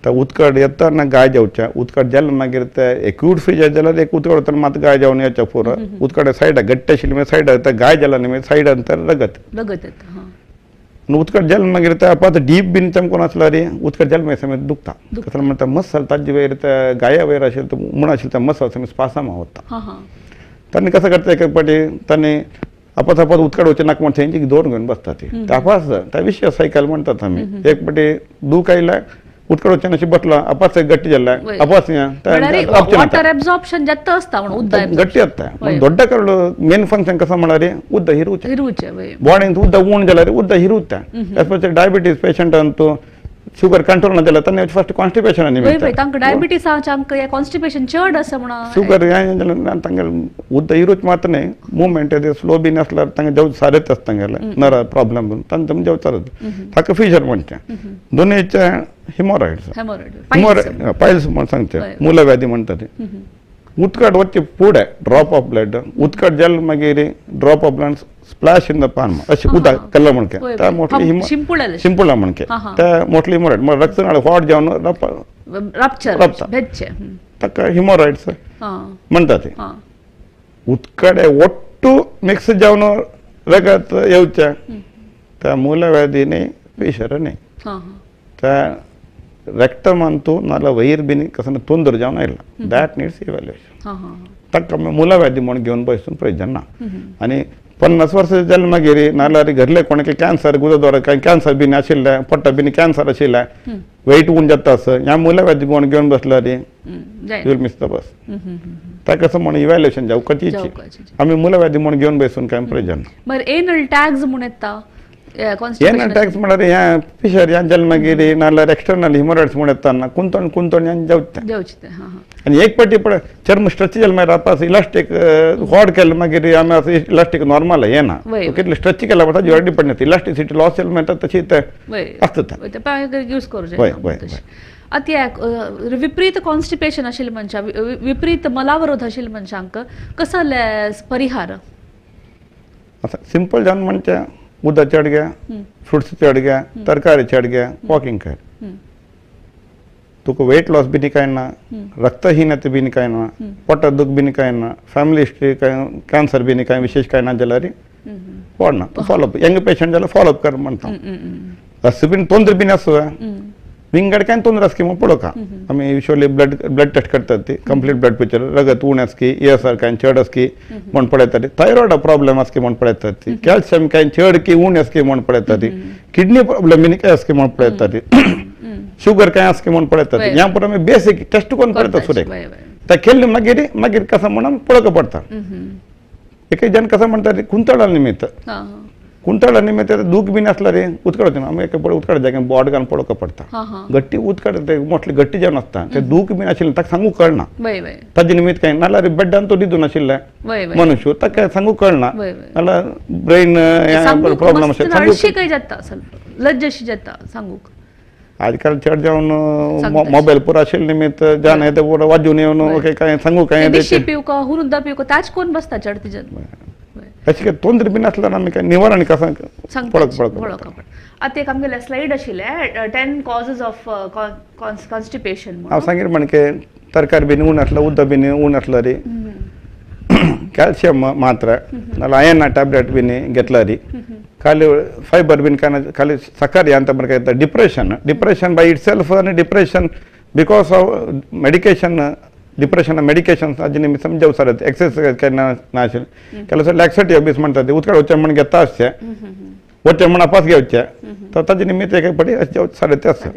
तर उदकाड येताना गाय जावचें उदकाड जाल्यार मागीर ते एक्यूट फ्री जाल्यार एक उदकाड वताना मात गाय जावन येवचें पुरो उदकाड सायडाक गट्ट आशिल्ली मागीर सायडाक गाय जाल्यार न्ही सायडान तर रगत येता उदकाड जाल मागीर ते आपात डीप बीन चमकोन आसल्यार उदकाड जाल मागीर समेत दुखता कसं म्हणटा मसल ताजे वयर त्या गाया वयर आशिल्ले तो म्हण आशिल्ले त्या मसल समेत स्पासमा वता तांणी कसं करता एक पाटी तांणी आपात आपात उदकाड वचचे नाका म्हण थंयची दोन घेवन बसता ती आपास त्या विशय सायकल म्हणटात आमी एक पाटी दूख आयल्या उदकाड वचचे अशें बसला आपास गट्टी जाल्ल्या आपास वाटर एब्जॉर्प्शन जास्त असता म्हणून उदक गट्टी जाता दೊಡ್ಡ ಕರಳು मेन फंक्शन कसं म्हळ्यार उद्द हिरूचे बॉडीन उद्द उण जाल्यार उद्द हिरूता especially diabetes patient Antu sugar control ना जाल्यार तांणी फर्स्ट कॉन्स्टिपेशन तांकां डायबिटीसाचें आमकां कॉन्स्टिपेशन चड आसा म्हणून शुगर हें जाल्यार तांगे उद्द हिरूच मात न्ही मुवमेंट ते स्लो बीन आसल्यार तांगे जेव सारत आसता तांगेले नरा प्रॉब्लेम तांकां जेव सारत ताका फिशर म्हणचें दोनीचे हिमोरॉइड्स पायल्स म्हण सांगचे मूलव्याधी म्हणटा ती उदकाड वच्चे फुडें ड्रॉप ऑफ ब्लड उदकाड जाल मागीर drop of blood splash in the palm अशें उदक केल्लें म्हणके त्या मोठली शिंपुळा म्हणके त्या मोठली हिमोरॉइड म्हळ्यार रक्तनाळ व्हड जावन ताका हिमोरॉइड्स म्हणटा ती उदकाडे ಒಟ್ಟು मिक्स जावन रगत येवचें त्या मूलव्याधीनी फिशर न्ही त्या रेक्टम अंतू नाल्यार वयर बीन कसं तोंदर जावन आयला दॅट नीड्स इव्हॅल्युएशन ताका मूलव्याधी म्हूण घेवन बसून प्रयोजन ना आनी 50 वर्सां जालें मागीर नाल्यार घरले कोणाक कॅन्सर गुदद्वार कॅन्सर बीन आशिल्ले पोट्टा बीन कॅन्सर आशिल्ले वेट उण जाता आसत ह्या मूलव्याधी म्हूण घेवन बसल्यार you will miss the bus ताका कसं म्हण इव्हॅल्युएशन जावपाची आमी मूलव्याधी म्हूण घेवन बसून कांय प्रयोजन ना बरें एनल टॅग्स म्हूण येता एनल टॅग्स म्हळ्यार ह्या फिशर ह्या जालें मागीर नाल्यार एक्सटर्नल हिमोरॉइड्स म्हूण येता कुंतण ह्या जावचें आनी एक पाटी पळय चर्म स्ट्रेच जालें मागीर आपास इलास्टीक व्हड केलें मागीर आमी आतां इलास्टीक नॉर्मल येना कितलें स्ट्रेच केल्या पळय ताजेर डिपेंड इलास्टिसिटी लॉस जाली मागीर तशी ते आसता यूज करूं आता विपरीत कॉन्स्टिपेशन आशिल मनशा विपरीत मलावरोध आशिल मनशांक कसो परिहार आता सिंपल जावन म्हणजे उदक चड घ्या फ्रुट्स चड घ्या तरकारी चड घ्या वॉकिंग कर तुका वेट लॉस बी काय ना रक्तहीनते बी काय ना पोटात दुख बी काय ना फॅमिली हिस्ट्री काय कॅन्सर बी काय विशेष काय ना जाल्यार पडना तू फॉलोअप यंग पेशंट जाल्यार फॉलोअप कर म्हणटा असं बीन तोंदर बीन आसूं विंगड काय तोंदर आस की मग पळोवका आमी युजली ब्लड टेस्ट करतात ती कंप्लीट ब्लड पिक्चर रगत उण आस की ESR काय चड आस की म्हण पळयतात थायरॉइड प्रॉब्लेम आस की म्हण पळयतात ती कॅल्शियम काय चड की उण आस की म्हण पळयतात ती किडनी प्रॉब्लेम बी काय आस की म्हण पळयतात ती शुगर काय आस की म्हण पळयतात ह्या पर आमी बेसिक टेस्ट कोण पळयतात सुरेख त्या केल्ली मागीर कसं म्हणून पळोवका पडटा एक जण कसं म्हणतात कुंतळा निमित्त कुंतळा निमित्त दूख बी आसला रे उदकाड आमी एक पळय उदकाड जाग्यार बोट घालून पळोवका पडटा गट्टी उदकाड मोठली गट्टी जेवण आसता ते दूख बी आशिल्लें ताका सांगूक कळना ताजे निमित्त काय नाल्यार बेड्डान तो न्हिदून आशिल्ले मनुष्य ताका सांगूक कळना नाल्यार ब्रेन प्रॉब्लेम लज्जशी जाता सांगूक आजकाल चड जावन मोबाईल पुरो आशिल्ले निमित्त जाण येते पुरो वाजून येवन काय सांगू काय पिवका हुरुद्दा पिवका ताच कोण बसता चड तिच्यात अशें काय तोंदर बीन आसल्यार आमी काय निवारण कसं पळोवक आता एक आमगेले स्लाइड आशिल्ले 10 कॉजेस ऑफ कॉन्स्टिपेशन हांव सांगीर म्हणजे तरकारी बीन उण आसला उदक बीन उण आसला री कॅल्शियम मात्रा नाल्यार आयर्न टॅबलेट बीन घेतला री खाली फायबर बीन काय खाली सकाळी अंत मरे डिप्रेशन बाय इट सेल्फ आनी depression because of medication depression medication हाजे निमित्त समजाव सर एक्सरसाइज केन्ना ना आशिल्लें केन्ना लॅक्सेटिव्ह बीस म्हणटा उदकाड वचचें म्हण घेता आसचें वचचें म्हण आपास घेवचें तर ताजे निमित्त एक पटी सारे ते आसा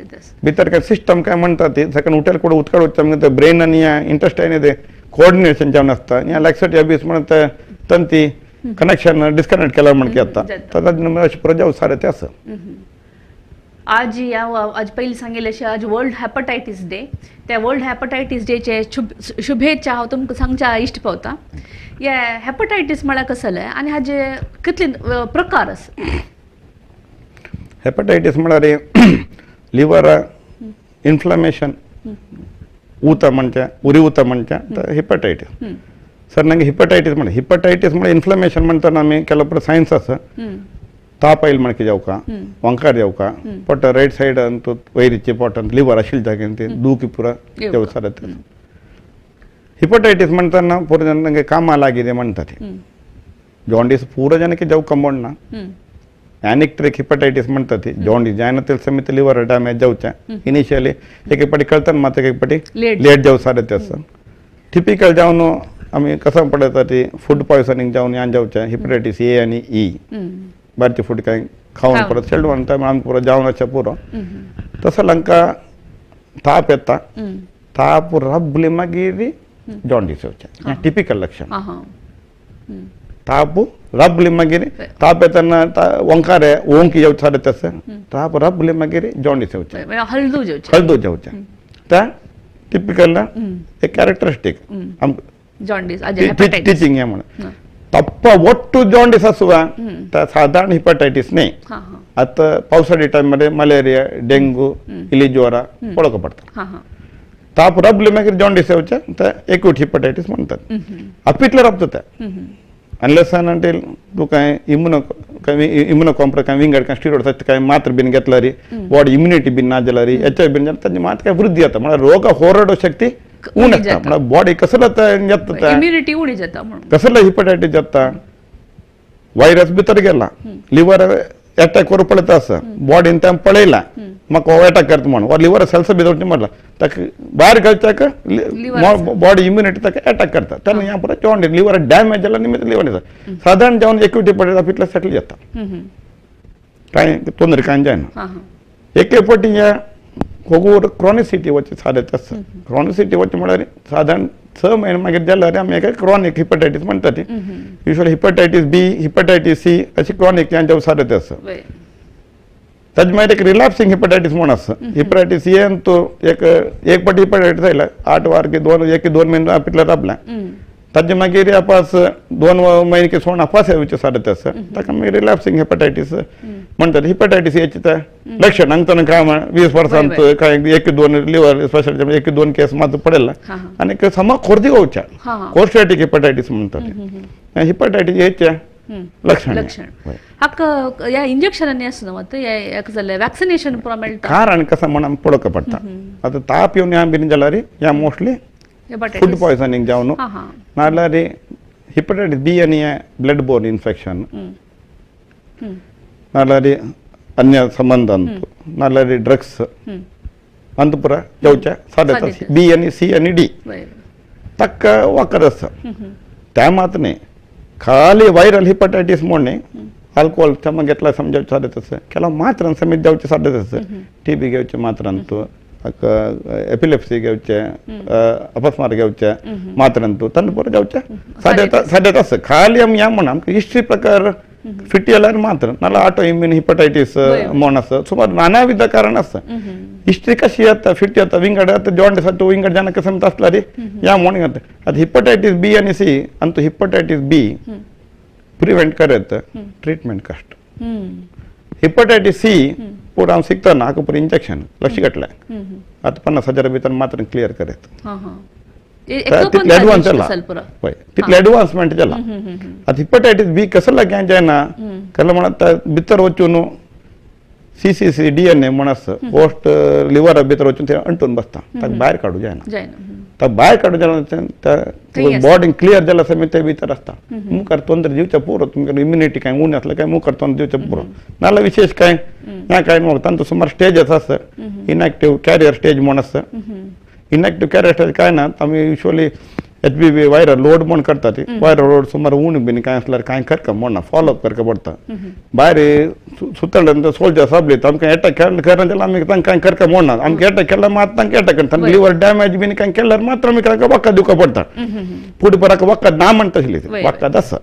भितर काय सिस्टम काय म्हणटा ती सकन उठेल कुठे उदकाड वचचें म्हणजे ब्रेन आनी इंटस्टायन ते कोऑर्डिनेशन जावन आसता ह्या लॅक्सेटिव्ह बीस म्हणून ते तंती कनेक्शन डिस्कनेक्ट केल्यार म्हण घेता तर ताजे निमित्त अशें प्रजाव सारे ते आसा आज आज पयलीं सांगिल्लें अशें आज वर्ल्ड हेपटायटीस डे त्या वर्ल्ड हेपटायटीस डेचे शुभेच्छा हांव तुमकां सांगच्या इश्ट पावता हे हेपटायटीस म्हळ्यार कसं जालें आनी हाजे कितले प्रकार आसा हेपटायटीस म्हळ्यार लिवर इन्फ्लमेशन उता म्हणचे उरी उता म्हणचे तर हेपटायटीस सर ನಂಗೆ हिपटायटीस म्हळ्यार इन्फ्लमेशन म्हणटाना आमी केलो पळय सायन्स आसा ताप आयले म्हणके जावका वंकार जावका पोट रायट सायड तो वयरीचे पोटान लिवर आशिल्ले जाग्यार ते दूख पुरा जेव सारत हिपटायटीस म्हणटाना पुरो जन ನಂಗೆ ಕಾಮ ಆಗಿದೆ म्हणटात जॉन्डिस पूरा जनಕ್ಕೆ जाव कंबोडना एनिक्ट्रिक हिपटायटीस म्हणटात जॉन्डिस जायना तेल समेत लिवर डॅमेज जावचे इनिशियली एक पाटी कळताना मात्र एक पाटी लेट जाव सारत आसा टिपिकल जावन आमी कसं पडता ती फूड पॉयझनिंग जावन ह्या जावचे हिपटायटीस ए आनी ई बारचे फूड काय खावन परत शेल्डवन टायम आमकां पुरो जावन अशें पुरो तसो लंका ताप येता ताप रबली मागीर जॉन्डिस येवचें टिपिकल लक्षण ताप रबली मागीर ताप येतना ओंकार ओंकी जावचे सारत आसा ताप रबली मागीर जॉन्डिस येवचें हळदू जेवचें त्या टिपिकल एक कॅरेक्टरिस्टीक जॉन्डिस टीचिंग हे म्हणून तप्प ಒಟ್ಟು ಜಾಂಡಿಸ್ ಆಸುವ ಸಾಧಾರಣ ಹಿಪಟೈಟಿಸ್ ನೇ ಅತ್ತ ಪೌಸಡಿ ಟೈಮ್ मध्ये ಮಲೇರಿಯಾ ಡೆಂಗು ಇಲಿ ಜ್ವರ पळोवक पडटा ताप रबले मागीर जॉन्डिस येवचे ते एक्यूट हिपटायटीस म्हणटात अपितले रबता ते अनलेस अनटिल तूं काय इम्युनो कॉम्प्लेक्स काय विंगड काय स्टिरॉइड काय मात्र बीन घेतला री बॉडी इम्युनिटी बीन ना जाला री HIV बीन जाता ताजी मात काय वृद्धी जाता म्हणजे रोग होरडो शक्ती उण आसता म्हणजे बॉडी कसला जाता इम्युनिटी उणी जाता म्हणून कसला हिपटायटीस जाता व्हायरस भितर गेला लिवर अटॅक करू पडत आसा बॉडीन तें पळयला म्हाका अटॅक करता म्हणून वा लिवर सेल्स भितर म्हणला ताका भायर घालच्याक बॉडी इम्युनिटी ताका अटॅक करता तेन्ना ह्या पुरो जॉन्डिस लिवर डॅमेज जाला निमित्त लिवर येता साधारण जावन एक्यूट हिपटायटीस पितले सेटल जाता कांय तोंदर कांय जायना एके फावटी ह्या खोगूर क्रॉनिसिटी वचचे सारत आसा क्रॉनिसिटी वचचे म्हळ्यार साधारण 6 म्हयने मागीर जाल्यार आमी हेका क्रॉनिक हिपटायटीस म्हणटात युजली हिपटायटीस बी हिपटायटीस सी अशी क्रॉनिक ह्या सारत आसा ताजे मागीर एक रिलॅप्सिंग हिपटायटीस म्हूण आसा हिपटायटीस एन तो एक पाटी हिपटायटीस आयला 8 वार की 2 म्हयने पितले राबला ताजे मागीर आपास 2 महिने की सोडून आपास येवचे सारत आसा ताका मागीर रिलॅप्सिंग हिपटायटीस म्हणतात हिपॅटायटिस याचे लक्षण हांगताना काय 20% काय 1-2 लिव्हर स्पेशल 1-2 केस मात्र पडेल आणि समा खोर्दी गावच्या कोस्टॅटिक हिपॅटायटिस म्हणतात हिपॅटायटिस याच्या लक्षण या इंजेक्शन व्हॅक्सिनेशन कारण कसं म्हणून पडक पडता आता ताप येऊन या बिन जाल्यार या मोस्टली फूड पॉयझनिंग जावन नाल्यार हिपॅटायटिस बी आणि ब्लड बोर्न इन्फेक्शन नाल्यार अन्य संबंध नाल्यार ड्रग्स अंतपुरा जावच्या साध्या बी आणि सी आणि डी तक्क वखद आसा त्या मात न्ही खाली व्हायरल हिपॅटायटिस म्हणणे आल्कोहोल चमक घेतला समजावचे साधे तसं केला मात्रांत समीत जावचे साधे तसं TB घेवचे मात्रांत एपिलेप्सी घेवचे अपस्मार घेवचे मात्रांत तंदपुरा जावचे साधे तसं खाली आमी या म्हणा हिस्ट्री प्रकार फिट येल्यार मात्र नाल्यार ऑटो इम्यून हिपॅटायटिस म्हण आसा सुमार नानाविध कारण आसा हिस्ट्री कशी येता फिट येता विंगड आतां जॉन्डिस आसा विंगड जाणा कसं आसला रे या म्हण घेता आतां हिपॅटायटिस बी आणि सी आणि तो हिपॅटायटिस बी प्रिवेंट करत ट्रीटमेंट कष्ट हिपॅटायटिस सी पूण हांव शिकतना हाका पूण इंजेक्शन लक्ष घातलें आतां 50,000 भितर मात्र क्लियर करत तितले एडवान्स जाला पळय तितले एडवान्समेंट जाला आतां हिपॅटायटिस बी कसं लागें जायना केन्ना म्हणत भितर वचून CCC DNA म्हण आसा पोस्ट लिव्हरा भितर वचून ते अंटून बसता ताका भायर काडूं जायना ताका भायर काडूं जायना बॉडी क्लियर जाला समी ते भितर आसता मुखार तोंदर दिवचे पुरो तुमकां इम्युनिटी कांय उणी आसलें काय मुखार तोंदर दिवचे पुरो नाल्यार विशेष कांय ना कांय न्हू तांचो सुमार स्टेजस आसा इनएक्टिव्ह कॅरियर स्टेज म्हण आसा इनएक्टिव्ह कॅरियर स्टेज काय ना आमी युजली HBV व्हायरल लोड म्हण करतात व्हायरल लोड सुमार उण बीन कांय आसल्यार कांय करता म्हणना फॉलोअप करता पडटा भायर सुतळ सोल्जर साबलीत आमकां एटॅक केला जाल्यार आमी तांकां कांय करता म्हणना आमकां एटॅक केल्यार मात तांकां एटॅक करता लिव्हर डॅमेज बीन कांय केल्यार मात्र आमी तांकां वखद दिवचा पडटा फूड पराक वखद ना म्हणटा आसली वखद आसा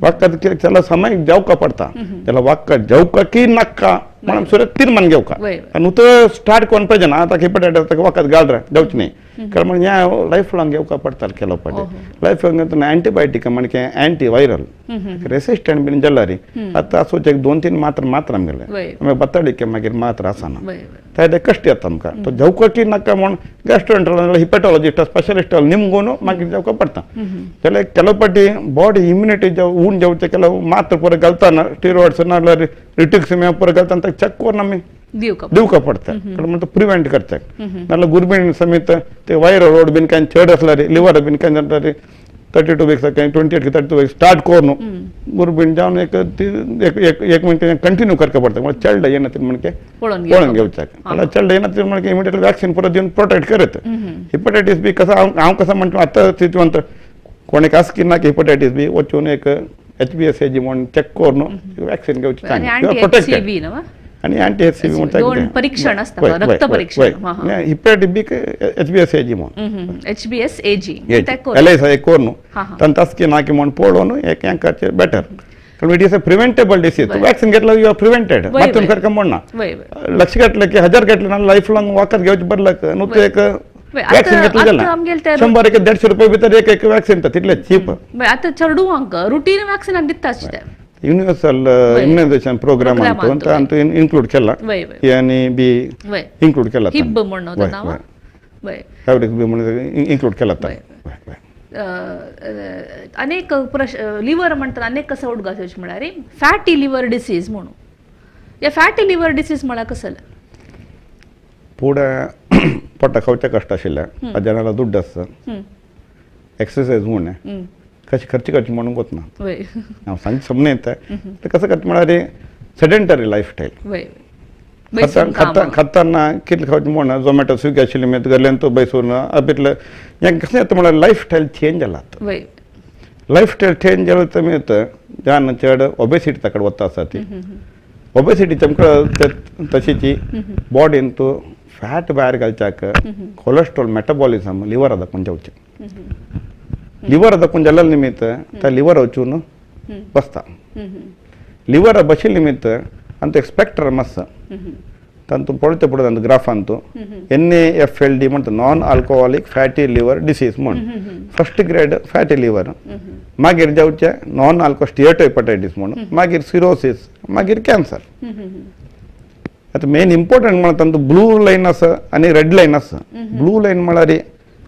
वखद त्याला समय जेवका पडटा त्याला वखद जेवका की नाका म्हणून सुरेश तीर्मान घेवका आनी तो स्टार्ट कोण पाहिजे ना आता हिपॅटायटिस वखद घाल रे जावचे न्ही कारण ह्या लायफ लाँग घेवका पडटा केलो पाटे लायफ लाँग एंटीबायोटीक म्हणजे एंटी व्हायरल रेसिस्टंट बीन जाल्यार आतां असोच 2-3 मात्र आमगेले बत्ताडीके मागीर मात्र आसना ते कश्ट येता आमकां तो जेवका की नाका म्हण गॅस्ट्रोएंटरोलॉजिस्ट हिपॅटॉलॉजिस्ट स्पेशलिस्ट निमगोन मागीर जेवका पडटा जाल्यार केलो पाटी बॉडी इम्युनिटी उण जेवचे केलो मात्र पुरो घालतना स्टिरॉइड्स नाल्यार रिट्युक्सिमिया पुरो घालतना ताका चॅक करून आमी दिवका पडटा कारण तो प्रिवेंट करता नाल्यार गुरबीण समीत ते व्हायरल लोड बीन कांय चड आसल्यार लिव्हर बीन कांय जाल्यार 32 वीक्स काय 28 की 32 वीक्स स्टार्ट करून गुरबीण जावन एक मिनिट कंटिन्यू करता पडटा म्हणजे चल्ड येना ते म्हणजे पळोवन घेवचें आनी चल्ड येना ते म्हणजे इमिडिएटली वॅक्सीन पुरो दिवन प्रोटेक्ट करत हिपॅटायटिस बी कसं हांव कसं म्हणटा आतां तितूंत कोणेक आसकी ना की हिपॅटायटिस बी वचून एक HBsAg म्हणून चॅक करून वॅक्सीन घेवचें प्रोटेक्ट आणि एंटी-HCV म्हणटा परीक्षण असतं रक्त परीक्षण हिपॅटायटिस बी HBsAg म्हणून HBsAg LSI कोरून तांतास्की नाकी म्हणून पळोवन एक यांकाचे बेटर कारण it is a preventable disease vaccine घेतला यू आर प्रिव्हेंटेड मातून करता म्हणना लक्ष घातलं की 1000 घेतलं ना लाईफ लाँग वखद घेवचे बदलक नुसतं एक वॅक्सीन घेतलं जाल्यार 100-150 रुपये भितर एक वॅक्सीन तितले चीप आता चेडूंक रुटीन वॅक्सीन दितात युनिवर्सल इम्युनायझेशन प्रोग्राम तो इन्क्लूड केला आणि बी इन्क्लूड केला हिब म्हणून नाव फॅब्रिक बी म्हणून इन्क्लूड केला अनेक लिव्हर म्हणतात अनेक कसं उडगास म्हळ्यार फॅटी लिव्हर डिसीज म्हणून या फॅटी लिव्हर डिसीज म्हळ्यार कसं पुढे पोटा खावचें कश्ट आशिल्लें जनाला दुड्ड आसता एक्सरसायज म्हणून कशी खर्च करची म्हणून वतना हांव सांजे समने येता ते कसं करता म्हळ्यार सेडेंटरी लायफ खातना कितले खावचें म्हण झोमॅटो स्विगी आशिल्लें मागीर गेले तो बसून आपले हें कशें येता म्हळ्यार लायफस्टायल चेंज जालात लायफस्टायल चेंज जाला तुमी जान चड ओबेसिटी ताका वता आसा ती ओबेसिटी तुमकां तशीची बॉडीन तूं फॅट भायर घालच्याक कोलेस्ट्रॉल मेटाबॉलिझम लिव्हर दाखोवन जेवचें लिव्हर दाखोवन जाल्या निमित्त त्या लिव्हर वचून बसता लिव्हर बशिल्ले निमित्त आनी तो एक स्पेक्ट्रम आसा ತಂತು ಪೊಳತೆ ಪಡೋದು ಗ್ರಾಫ್ ಅಂತೂ NAFLD म्हणतो non alcoholic fatty liver disease म्हणून फर्स्ट ग्रेड फॅटी लिव्हर मागीर जावचे नॉन अल्को स्टिएटोहेपेटायटीस म्हणून मागीर सिरोसिस मागीर कॅन्सर आता मेन इम्पॉर्टंट म्हणत तंतु ब्लू लाईन असं आणि रेड लाईन असं ब्लू लाईन म्हळ्यार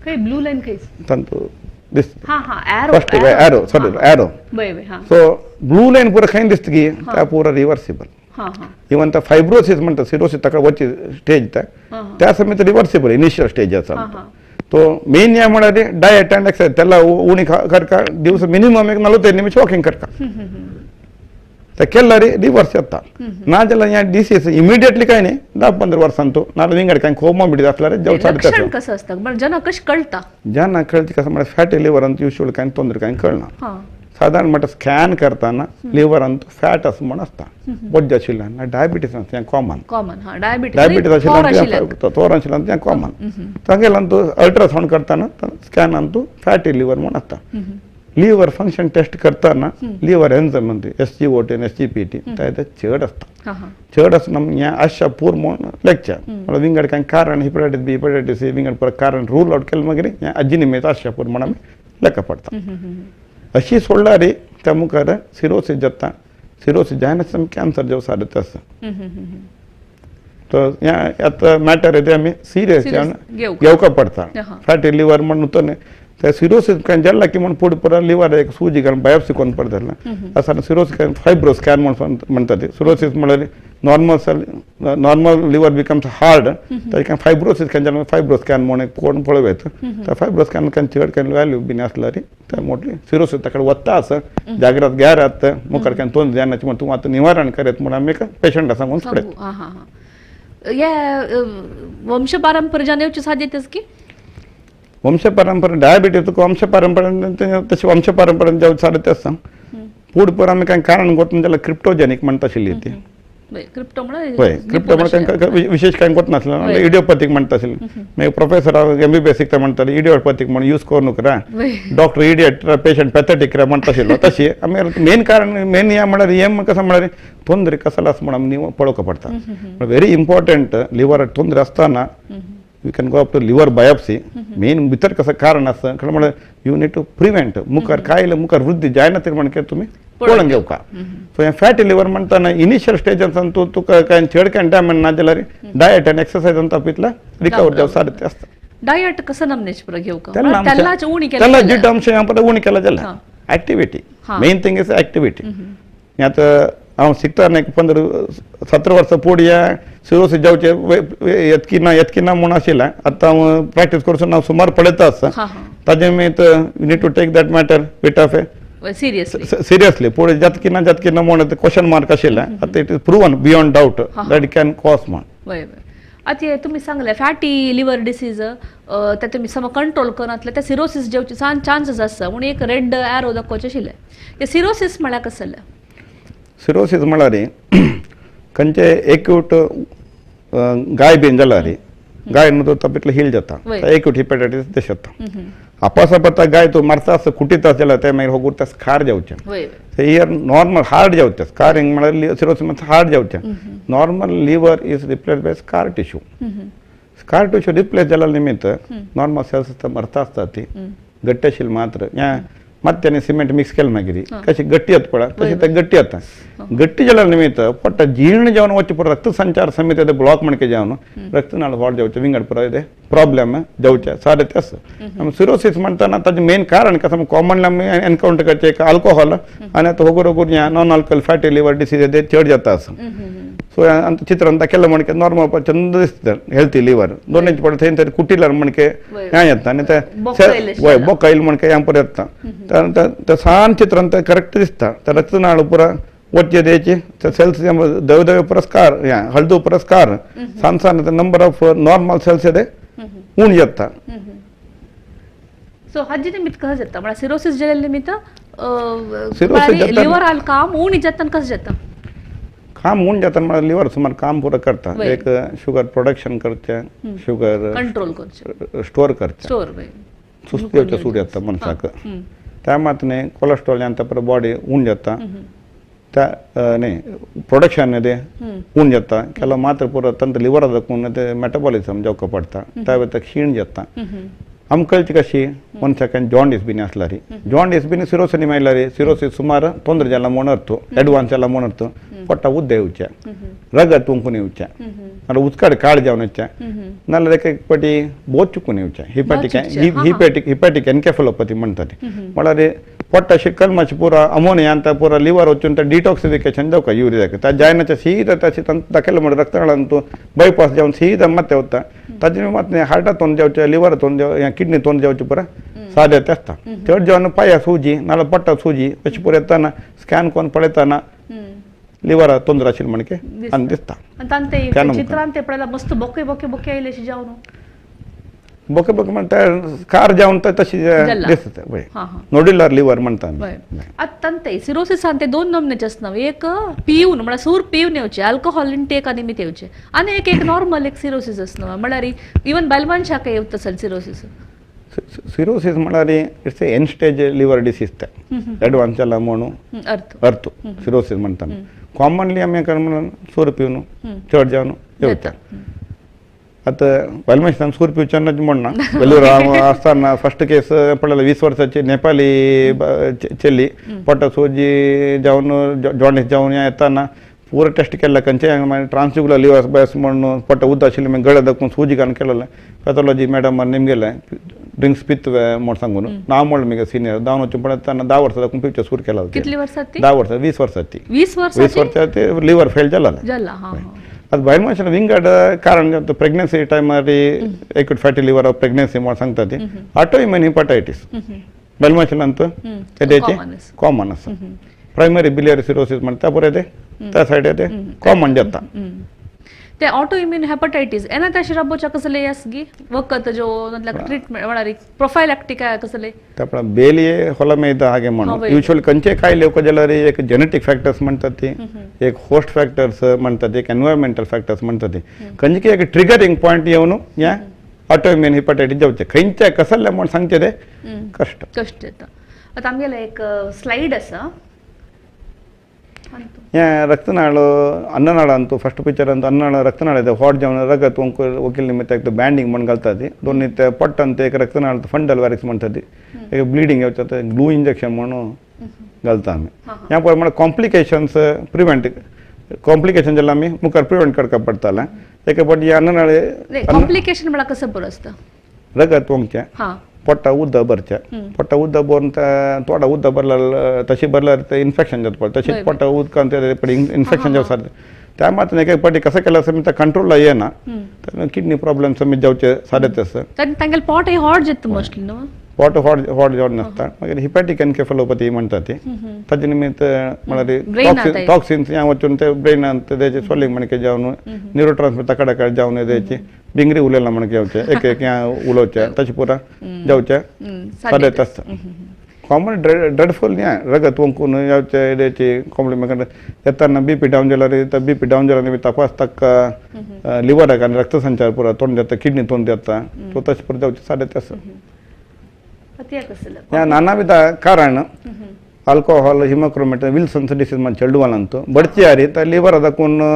काही ब्लू लाईन काही तंतु this arrow first arrow sorry arrow so blue line पुरा खंय दिसता की त्या पुरा रिव्हर्सिबल इवन त्या फायब्रोसिस म्हणतात सिरोसिस तक वच्चे स्टेज त्या समेत रिव्हर्सिबल इनिशियल स्टेज असा तो मेन या म्हणाले डायट अँड एक्सरसाइज त्याला उणी करका दिवस मिनिमम 45 निमिष वॉकिंग करका तर केला रे रिव्हर्स येता ना ज्याला या डिसीज इमिडिएटली काय नाही 10-15 वर्षांतो ना विंगड काय कोमॉर्बिडिटी असला रे जाऊ लक्षण कसं असतं पण ज्यांना कशी कळता ज्यांना कळते कसं म्हणजे फॅटी लिव्हर अंत युजुअल काय तोंदर काय कळना साधारण मट स्कॅन करताना लिव्हर अंत फॅट असं म्हण असता बोज्जा शिल्ला डायबिटीस असते कॉमन डायबिटीस अशिल्ला तोरण त्या कॉमन तागेला अंतू अल्ट्रासाउंड करताना स्कॅन अंतू फॅटी लिव्हर म्हण असता लिव्हर फंक्शन टेस्ट करताना लिव्हर एन्झाइम म्हणते SGOT आणि SGPT त्यात चढ असता चढ असणं या अशा पूर म्हणून लेक्चर मला विंगड काय कारण हेपेटायटिस बी हेपेटायटिस सी विंगड पर कारण रूल आउट केलं वगैरे या अजिनिमेत अशा पूर म्हणून लेखा पडता अशी सोडणारी त्या मुखार सिरोसिस जाता सिरोसिस जायना कॅन्सर जेव्हा साधत असतं तर या आता मॅटर आहे ते आम्ही सिरियस घेवका पडता फॅटी लिव्हर म्हणून तो त्या सिरोसिस काय जाल्ला की म्हणून पुढे पुरा लिव्हर एक सूजी कारण बायोप्सी कोण पडतला असं सिरोसिस काय फायब्रो स्कॅन म्हणून म्हणतात सिरोसिस म्हणाले नॉर्मल लिव्हर बिकम्स हार्ड तर काय फायब्रोसिस काय फायब्रो स्कॅन म्हणून कोण पळवायचं तर फायब्रो स्कॅन काय चढ काय व्हॅल्यू बिन असला रे त्या मोठी सिरोसिस तकडे वत्ता असं जागृत घ्यारात मुखार काय तोंड जाण्याची म्हणून तू आता निवारण करत म्हणून आम्ही पेशंट सांगून सोडे या वंशपारंपर्याची साध्यतेच की वंशपारंपरा डायबिटीज वंशपारंपरा तशी वंशपारंपरा जेव्हा चालत असतं पुढे पर आम्ही काय कारण गोत त्याला क्रिप्टोजेनिक म्हणत असेल ती क्रिप्टो होय क्रिप्टो म्हणजे विशेष काय गोत नसलं इडिओपॅथिक म्हणत असेल मग प्रोफेसर MBBS शिकता म्हणतात इडिओपॅथिक म्हणून यूज करू नका डॉक्टर इडियट पेशंट पॅथेटिक म्हणत असेल तशी आम्ही मेन कारण मेन या म्हणाले एम कसं म्हणाले ತೊಂದರೆ कसालाच म्हणून ನೀವು पळोका पडता व्हेरी इंपॉर्टंट लिव्हर ತೊಂದರೆ असताना we can go up to liver biopsy main भितर कसं कारण असतं कारण म्हणजे यू नीड टू प्रिव्हेंट मुखार कायला मुखार वृद्धी जायना तरी म्हणजे तुम्ही पळून घेऊ का सो या फॅटी लिव्हर म्हणताना इनिशियल स्टेज असतो तो काय छेड काय डॅमेज ना त्याला डायट आणि एक्सरसाइज अंत आपला रिकवर जाऊ साधते असतं डायट कसं नमनेच पर घेऊ का त्याला जी टर्म्स यामध्ये उणी केला त्याला activity main thing is activity यात हांव शिकताना 15-17 वर्सां पुढे या सिरोसिस जावचे येतकिना म्हूण आशिल्लें आतां हांव प्रॅक्टीस करसून हांव सुमार पळयता आसता ताजे मेत you need to take that matter bit of a seriously पुढे जातकिना म्हूण क्वेश्चन मार्क आशिल्लें आतां it is proven beyond doubt that can cause म्हूण आता तुम्ही सांगले फॅटी लिव्हर डिसीज ते तुम्ही सम कंट्रोल करनातले त्या सिरोसिस जेवचे चान्सेस आसता म्हणून एक रेड एरो दाखोवचे आशिल्ले ते सिरोसिस म्हळ्यार कसं जालें सिरोसिस म्हळ्यार खंयचे एक्यूट गाय बीन जाल्यार गाय न्हू तपेतलो हील जाता एक्यूट हिपेटायटीस ते जाता आपासापता गाय तो मारता आसता कुटीता जाल्यार ते मागीर होगूर स्कार जावचें हियर नॉर्मल हार्ड जावचें स्कारिंग म्हळ्यार सिरोसिस हार्ड जावचें normal liver is replace by scar tissue replace जाल्या निमित्त नॉर्मल सेल्स मरता आसता ती गट्टी आशिल्ली मात्र या ಮತ್ತೆ ಸಿಮೆಂಟ್ ಮಿಕ್ಸ್ केलं मागिरी कशी गट्टी येत पडा तशी त्या गट्टी येता गट्टी जाल्या निमित्त पट्टा जीर्ण जेवण वच्चे पुरो रक्त संचार समित ಇದೆ ಬ್ಲಾಕ್ ಮಾಡ್ಕೆ ಜಾವನು ರಕ್ತನಾಳ ಹೊರ ಜಾವಚೆ ವಿಂಗಡ ಪುರ ಇದೆ ಪ್ರಾಬ್ಲಮ್ ಜಾವಚೆ ಸಾಧ್ಯತೆ ಅಸ ನಮ್ಮ ಸಿರೋಸಿಸ್ म्हणताना त्याचे मेन कारण कसं कॉमनली आम्ही एन्काउंटर करचे अल्कोहोल आणि आता होगोर non alcohol fatty liver disease आहे चढ जाता असं सो ಅಂತ ಚಿತ್ರ ಅಂತ ಕೆಲ ಮಣಕೆ ನಾರ್ಮಲ್ ಚಂದ ದಿಸ್ತಾರೆ ಹೆಲ್ತಿ ಲಿವರ್ दोन पडते थंय कुटीलर मणके या येता आणि ते बोकाईल मणके या पर येता तर सान चित्र ಅಂತ करेक्ट दिसता तर रक्तनाळ पुरा वच्चे द्यायचे त्या सेल्स दवे पुरस्कार या हळदू पुरस्कार सान नंबर ऑफ नॉर्मल सेल्स ಇದೆ उण येता सो हाजी निमित्त कसं जाता म्हणजे सिरोसिस जेल निमित्त लिव्हर आल काम उणी जाता कसं जाता काम होऊन जाता मला लिव्हर सुमार काम पुरं करता एक शुगर प्रोडक्शन करते शुगर कंट्रोल करते स्टोर करते सुस्ती सूट येता मनसाक त्या मातने कोलेस्ट्रॉल यांत पर बॉडी होऊन जाता त्या नाही प्रोडक्शन ಇದೆ ऊन जाता केला मात्र पुरा तंत्र लिव्हर दाखवून ते मेटाबॉलिझम जावक पडता त्यावेळेस क्षीण जाता आमकळची कशी मनशाक जॉन्डिस बिनी असलारी जॉन्डिस बिनी सिरोसिनी मेलारी सिरोसिस सुमार ತೊಂದರೆ ಜಲ ಮೊಣರ್ತು ಅಡ್ವಾನ್ಸ್ ಎಲ್ಲ ಮೊಣರ್ತು ಪೊಟ್ಟ ಉದ್ದೆ ಉಚ್ಚ ರಗ ತುಂಕುನಿ ಉಚ್ಚ ಅಲ್ಲ ಉತ್ಕಡೆ ಕಾಳು ಜಾವನಚ್ಚ ನಲ್ಲದಕ್ಕೆ ಪಟಿ ಬೋಚುಕುನಿ ಉಚ್ಚ ಹಿಪಾಟಿಕ್ ಎನ್ಕೆಫಲೋಪತಿ म्हणतात ಮಳರಿ ಪೊಟ್ಟ ಶಿಕ್ಕಲ್ ಮಚ ಪೂರ ಅಮೋನಿಯಾ ಅಂತ ಪೂರ ಲಿವರ್ వచ్చుಂತ ಡಿಟಾಕ್ಸಿಫಿಕೇಶನ್ ದೌಕ ಯೂರಿಯಾಕ್ಕೆ ತಾ ಜಾಯನಚ ಸೀದಾ ತಸಿ ದಕೆಲ್ಲ ಮಾಡಿ ರಕ್ತಗಳಂತೂ ಬೈಪಾಸ್ ಜಾವನ್ ಸೀದಾ ಮತ್ತೆ ಹೋಗ್ತಾ तजने ಮತ್ತೆ हार्ट तोंड जावचे लिवर तोंड जाव या किडनी तोंड जावचे पुरा साधे तेस्ता चड जेवण पाया सूजी नाला पट्टा सूजी अशी पुरा येताना स्कॅन कोण पळताना लिवर तोंदर आशिल म्हणके आणि दिसता अंते चित्रांत पळला मस्त बोके बोके बोके आयलेशी जावनो बोके बोके म्हणता कार जाऊन तर तशी दिसते बय नोड्युलर लिवर म्हणतात अत्तंते सिरोसिस अंते दोन नमनेचे असणार एक पिऊन म्हणजे सूर पिऊन येवचे अल्कोहोल इंटेक निमित्त येवचे आणि एक नॉर्मल एक सिरोसिस असणार म्हळ्यार इवन बालमान शाखा येवत असेल सिरोसिस सिरोसिस म्हळ्यार it's an stage liver disease ते एडवान्स जाला म्हणू अर्थ सिरोसिस म्हणतात कॉमनली आम्ही म्हणून सूर पिऊन चढ जाऊन येवता आता बालमेशन सूर पिवच्यान म्हणणं वेलूर असताना फर्स्ट केस पडलेला 20 वर्षाची नेपाली चेल्ली पोटा सोजी जाऊन जॉन्डिस जाऊन येताना पूरा टेस्ट केला कंचे ट्रान्सज्युगुलर लिवर बस म्हणून पोटा उद्द आशिल्लें मागीर गळे दाखवून सुजी घालून केलेलें पॅथॉलॉजी मॅडम निमगेलें ड्रिंक्स पित म्हण सांगून नाव म्हणलं मी सिनियर जावन वचून पडताना 10 वर्सां दाखवून पिवचे सूर केला कितली वर्सां 10 वर्सां 20 वर्साची 20 वर्साची लिवर फेल जाला ಅದು ಬಯಲ್ಮಶನ ವಿಂಗಡ ಕಾರಣ ಪ್ರೆಗ್ನೆನ್ಸಿ ಟೈಮಲ್ಲಿ ಏಕ್ಯೂಟ್ ಫ್ಯಾಟಿ ಲಿವರ್ ಆಫ್ ಪ್ರೆಗ್ನೆನ್ಸಿ ಮಾಡಿ सांगतात ಆಟೋಇಮ್ಯೂನ್ ಹೆಪಟೈಟಿಸ್ ಬಯಲ್ಮಶನ ಅಂತ ಎದೇಚೆ ಕಾಮನ್ ಅಸ प्रायमरी बिलियरी सिरोसिस म्हणता बरे ते त्या साइड येते कॉमन जाता ते ऑटोइम्यून हेपेटाइटिस एना त्या शिराबोच्या कसले यासगी वखत जो मतलब ट्रीटमेंट म्हणारी प्रोफायलॅक्टिक कसले त्यापळा बेलिये होलमेदा हागे म्हणून युजुअली कंचे काय लोक जलरी एक जेनेटिक फॅक्टर्स म्हणतात ते एक होस्ट फॅक्टर्स म्हणतात एक एन्व्हायरमेंटल फॅक्टर्स म्हणतात ते कंचे एक ट्रिगरिंग पॉइंट येऊन या ऑटोइम्यून हेपेटाइटिस जावचे खंयच्या कसले म्हणून सांगते ते कष्ट येता आता आमगेला एक स्लाइड असा या रक्तनाळ अन्ननाळ अंतू फर्स्ट पिक्चर अंतू अन्ननाळ रक्तनाळ ಇದೆ ಹಾಟ್ ಜಾವನ ರಗತ್ ವಕೀಲ್ ನಿಮಿತ್ತ एक ಬ್ಯಾಂಡಿಂಗ್ ಮನ್ ಗಲ್ತದೆ दोन्ही ते पट्ट ಅಂತ एक रक्तनाळ फंडल वॅरिक्स म्हणतात एक ब्लीडिंग येतात ग्लू इंजेक्शन म्हणून घालता आम्ही या प्रमाणे कॉम्प्लिकेशन्स प्रिव्हेंट कॉम्प्लिकेशन जेला आम्ही मुखार प्रिव्हेंट करका पडताला एक पण या अन्ननाळ कॉम्प्लिकेशन मला कसं बरं असतं रगत वंक्या पोट्टा उद्द भरच्या पोट्टा उद्द भरून थोडा उद्द भरला तशी भरल्यार ते इन्फेक्शन जात पडता तशी पोट्टा उदकान ते इन्फेक्शन जावं सारकें त्या मात्र एक पाटी कसं केलं असं मी कंट्रोलला येना तर किडनी प्रॉब्लेम समीत जावचे साधेच असं तांगेल पोट हे हॉट जाता मोस्टली न्हू पोट हॉट जावन नासता मागीर हिपॅटिक एन्केफलोपॅथी म्हणतात ते ताजे निमित्त म्हळ्यार टॉक्सिन्स या वचून ते ब्रेनांत तेजे स्वेलिंग म्हणके जावन न्यूरोट्रान्समीटर तकडाकड जावन तेची बिंगरी उलयला म्हणके जावचे एक एक या उलोवचे तशें पुरा जावचे साधेच आसता कॉमन ड्रेडफुल या रगत वंकून जावचे तेची कॉम्प्लिमेंट येताना बीपी डावन जाल्यार बीपी डावन जाल्यार निमित्त तपासताक लिव्हराक आनी रक्तसंचार पुरा तोंड जाता किडनी तोंड जाता तो तशें पुरा जावचे साधेच आसा या नाना विध कारण ಆಲ್ಕೋಹಾಲ್ ಹಿಮೋಕ್ರೋಮೆಟನ್ ವಿಲ್ಸನ್ಸ್ ಡಿಸೀಸ್ మన చెడు వలంతో ಬಡ್ಚಿ ಆರಿ ತ ಲಿವರ್ ಅದಕ್ಕೊಂದು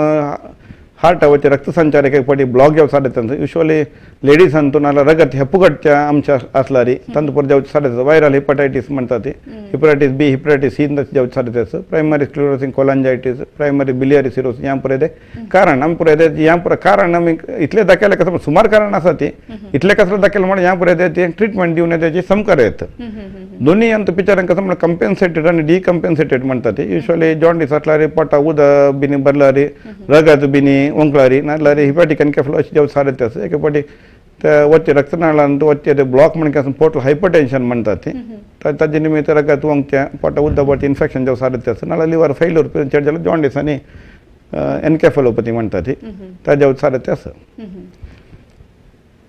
ಹಾರ್ಟ್ ಅವಚ್ಚೆ ರಕ್ತ ಸಂಚಾರಕ್ಕೆ ಪಡಿ ಬ್ಲಾಕ್ जाव साधेत यूजुअली लेडीज अंतू नाला रगत हेपुगटच्या अंश असलारी तंतुपर जावचे साधेत वायरल हेपेटाइटिस म्हणतात हेपेटाइटिस बी हेपेटाइटिस सी जावचे साधेत primary sclerosis cholangitis primary biliary cirrhosis या पुरे ಇದೆ कारण आम पुरे ಇದೆ या पुरे कारण आम्ही इतले दाखयले कसं सुमार कारण आसा ती इतले कसं दाखयले म्हणजे या पुरे ಇದೆ ते ट्रीटमेंट दिवन त्याची समकार येत दोन्ही अंत पिक्चरांक कसं म्हणजे कंपेन्सेटेड आणि डिकंपेन्सेटेड म्हणतात यूजुअली जॉन्डिस असलारी पोटा उद बिनी भरलारी रगत बिनी ओंकलारी नाल्यार हिपॅटिक एन्केफलो अशी जावचे साधेत एक पाटी वच्चे रक्तनाळांत वच्चे ते ब्लॉक म्हणके पोर्टल हायपरटेन्शन म्हणतात ताजे निमित्त रगत वंकचे पोटा उद्द भरचे इन्फेक्शन जावं साधेत नाल्यार लिवर फेल्यूर चड जाल्यार जॉन्डिस आनी एन्केफलोपॅथी म्हणतात त्या जावचे साधेत